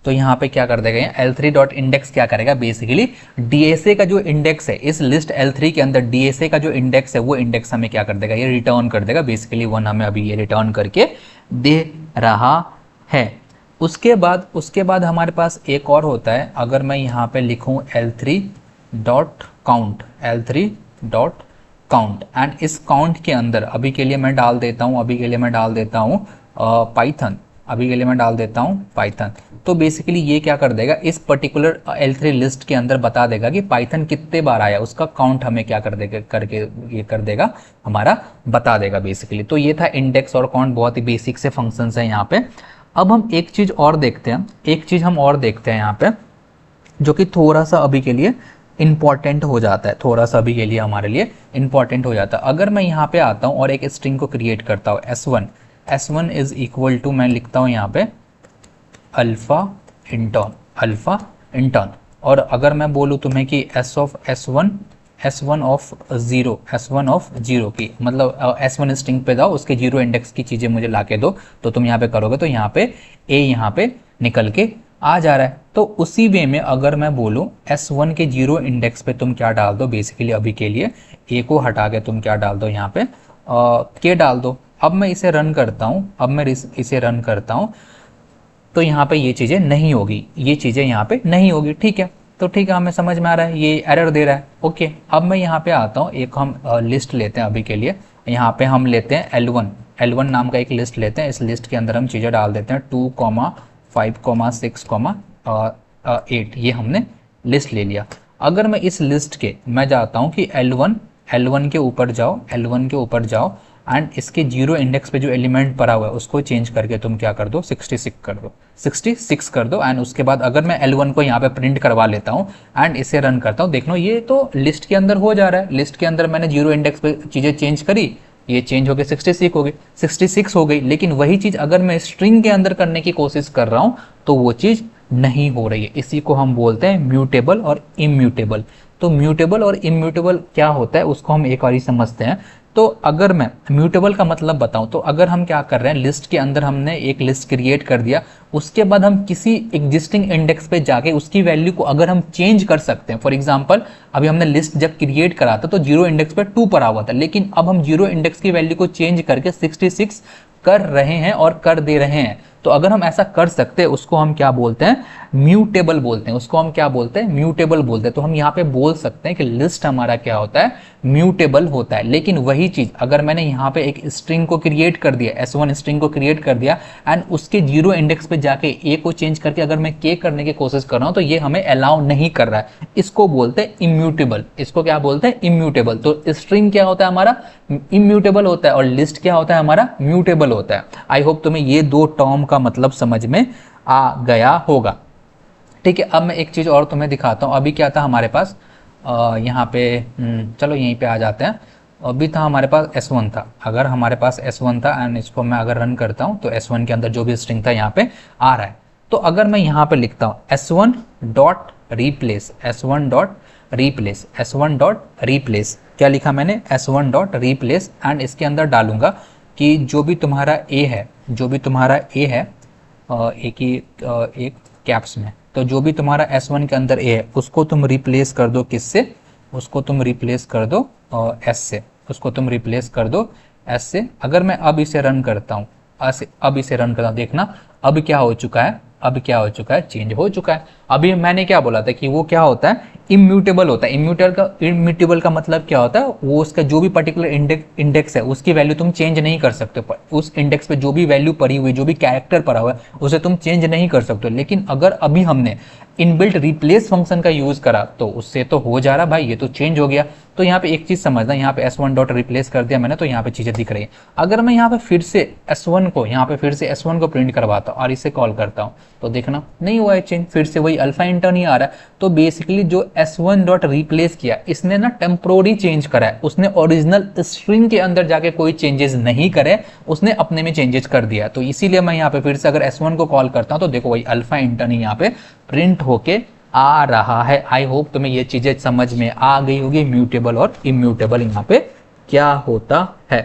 तो यहाँ पे क्या कर देगा, L3 डॉट इंडेक्स क्या करेगा, बेसिकली DSA का जो इंडेक्स है इस लिस्ट L3 के अंदर, DSA का जो इंडेक्स है वो इंडेक्स हमें क्या कर देगा, ये रिटर्न कर देगा। बेसिकली 1 हमें अभी ये रिटर्न करके दे रहा है। उसके बाद हमारे पास एक और होता है, अगर मैं यहाँ पे लिखूँ L3 dot count, L3 dot count, and इस काउंट के अंदर अभी के लिए मैं डाल देता हूँ पाइथन, अभी के लिए मैं डाल देता हूँ पाइथन। तो बेसिकली ये क्या कर देगा, इस पर्टिकुलर L3 लिस्ट के अंदर बता देगा कि पाइथन कितने बार आया, उसका काउंट हमें क्या कर देगा, करके ये कर देगा, हमारा बता देगा बेसिकली। तो ये था इंडेक्स और काउंट, बहुत ही बेसिक से फंक्शंस हैं यहाँ पे। अब हम एक चीज़ और देखते हैं, यहाँ पे जो कि थोड़ा सा अभी के लिए इंपॉर्टेंट हो जाता है, थोड़ा सा अभी के लिए हमारे लिए इंपॉर्टेंट हो जाता है। अगर मैं यहाँ पे आता हूँ और एक स्ट्रिंग को क्रिएट करता हूँ S1 इज इक्वल टू, मैं लिखता हूँ यहाँ पे अल्फा इंटर्न, और अगर मैं बोलूँ तुम्हें कि S1 ऑफ जीरो की, मतलब S1 स्ट्रिंग पे जाओ, उसके जीरो इंडेक्स की चीज़ें मुझे ला के दो, तो तुम यहाँ पे करोगे तो यहाँ पे A यहाँ पे निकल के आ जा रहा है। तो उसी वे में अगर मैं बोलूँ S1 के जीरो इंडेक्स पे तुम क्या डाल दो, बेसिकली अभी के लिए A को हटा के तुम क्या डाल दो, यहाँ पे K डाल दो। अब मैं इसे रन करता हूँ, तो यहाँ पे ये चीज़ें नहीं होगी, ठीक है। तो ठीक है, हमें समझ में आ रहा है, ये एरर दे रहा है, ओके। अब मैं यहाँ पे आता हूँ, एक हम लिस्ट लेते हैं अभी के लिए, यहाँ पे हम लेते हैं L1 नाम का एक लिस्ट लेते हैं। इस लिस्ट के अंदर हम चीज़ें डाल देते हैं 2, 5, 6, 8, ये हमने लिस्ट ले लिया। अगर मैं इस लिस्ट के मैं जाता हूँ कि L1 के ऊपर जाओ एंड इसके जीरो इंडेक्स पे जो एलिमेंट पड़ा हुआ है उसको चेंज करके तुम क्या कर दो, 66 कर दो। एंड उसके बाद अगर मैं L1 को यहाँ पे प्रिंट करवा लेता हूँ एंड इसे रन करता हूँ, देख लो ये तो लिस्ट के अंदर हो जा रहा है। लिस्ट के अंदर मैंने जीरो इंडेक्स पे चीज़ें चेंज करी, ये चेंज हो गई 66 हो गई। लेकिन वही चीज़ अगर मैं स्ट्रिंग के अंदर करने की कोशिश कर रहा हूँ तो वो चीज़ नहीं हो रही है। इसी को हम बोलते हैं म्यूटेबल और इम्यूटेबल। तो म्यूटेबल और इम्यूटेबल क्या होता है उसको हम एक और ही समझते हैं। तो अगर मैं म्यूटेबल का मतलब बताऊं, तो अगर हम क्या कर रहे हैं, लिस्ट के अंदर हमने एक लिस्ट क्रिएट कर दिया, उसके बाद हम किसी एग्जिस्टिंग इंडेक्स पे जाके उसकी वैल्यू को अगर हम चेंज कर सकते हैं। फॉर एग्जांपल अभी हमने लिस्ट जब क्रिएट करा था तो जीरो इंडेक्स पे 2 पर हुआ था, लेकिन अब हम जीरो इंडेक्स की वैल्यू को चेंज करके 66 कर रहे हैं और कर दे रहे हैं। तो अगर हम ऐसा कर सकते हैं उसको हम क्या बोलते हैं, म्यूटेबल बोलते हैं। म्यूटेबल बोलते हैं। तो हम यहाँ पे बोल सकते हैं कि लिस्ट हमारा क्या होता है, म्यूटेबल होता है। लेकिन वही चीज अगर मैंने यहाँ पे एक स्ट्रिंग को क्रिएट कर दिया, S1 स्ट्रिंग को क्रिएट कर दिया एंड उसके जीरो इंडेक्स पे जाके A को चेंज करके अगर मैं K करने की कोशिश कर रहा हूं तो ये हमें अलाउ नहीं कर रहा है। इसको बोलते हैं इम्यूटेबल। इसको क्या बोलते हैं, इम्यूटेबल। तो स्ट्रिंग क्या होता है हमारा, इम्यूटेबल होता है, और लिस्ट क्या होता है हमारा, म्यूटेबल होता है। आई होप तुम्हें ये दो टर्म का मतलब समझ में आ गया होगा। ठीक है, अब मैं एक चीज़ और तुम्हें दिखाता हूँ। अभी क्या था हमारे पास, यहाँ पे चलो यहीं पे आ जाते हैं। अभी था हमारे पास S1 था। अगर हमारे पास S1 था एंड इसको मैं अगर रन करता हूँ तो S1 के अंदर जो भी स्ट्रिंग था यहाँ पे आ रहा है। तो अगर मैं यहाँ पे लिखता हूँ S1 डॉट रिप्लेस, क्या लिखा मैंने, S1 डॉट रिप्लेस, एंड इसके अंदर डालूंगा कि जो भी तुम्हारा A है एक ही एक कैप्स में। तो जो भी तुम्हारा S1 के अंदर ए है उसको तुम रिप्लेस कर दो किससे, उसको तुम रिप्लेस कर दो एस से, उसको तुम रिप्लेस कर दो एस से। अगर मैं अब इसे रन करता हूँ, अब इसे रन करता हूँ, देखना अब क्या हो चुका है, अब क्या हो चुका है, चेंज हो चुका है। अभी मैंने क्या बोला था कि वो क्या होता है, इम्यूटेबल होता है। इम्यूटेबल का मतलब क्या होता है, वो उसका जो भी पर्टिकुलर इंडेक्स है उसकी वैल्यू तुम चेंज नहीं कर सकते। उस इंडेक्स पे जो भी वैल्यू पड़ी हुई, जो भी कैरेक्टर पड़ा हुआ है उसे तुम चेंज नहीं कर सकते। लेकिन अगर अभी हमने इनबिल्ट रिप्लेस फंक्शन का यूज करा तो उससे तो हो जा रहा भाई, ये तो चेंज हो गया। तो यहाँ पे एक चीज समझना, यहाँ पे S1 डॉट रिप्लेस कर दिया मैंने तो यहाँ पे चीजें दिख रही है। अगर मैं यहाँ पे फिर से S1 को, यहाँ पे फिर से S1 को प्रिंट करवाता हूँ और इसे कॉल करता हूँ तो देखना नहीं हुआ है चेंज, फिर से वही अल्फा इंटर नहीं आ रहा है। तो बेसिकली जो S1 डॉट रिप्लेस किया इसने ना टेम्पोररी चेंज करा है, उसने ओरिजिनल स्ट्रिंग के अंदर जाके कोई चेंजेस नहीं करे, उसने अपने में चेंजेस कर दिया। तो इसीलिए मैं यहाँ पे फिर से अगर S1 को कॉल करता हूँ तो देखो वही अल्फा इंटर नहीं यहाँ पे प्रिंट होके आ रहा है। आई होप तुम्हें ये चीजें समझ में आ गई होगी, म्यूटेबल और इम्यूटेबल यहाँ पे क्या होता है।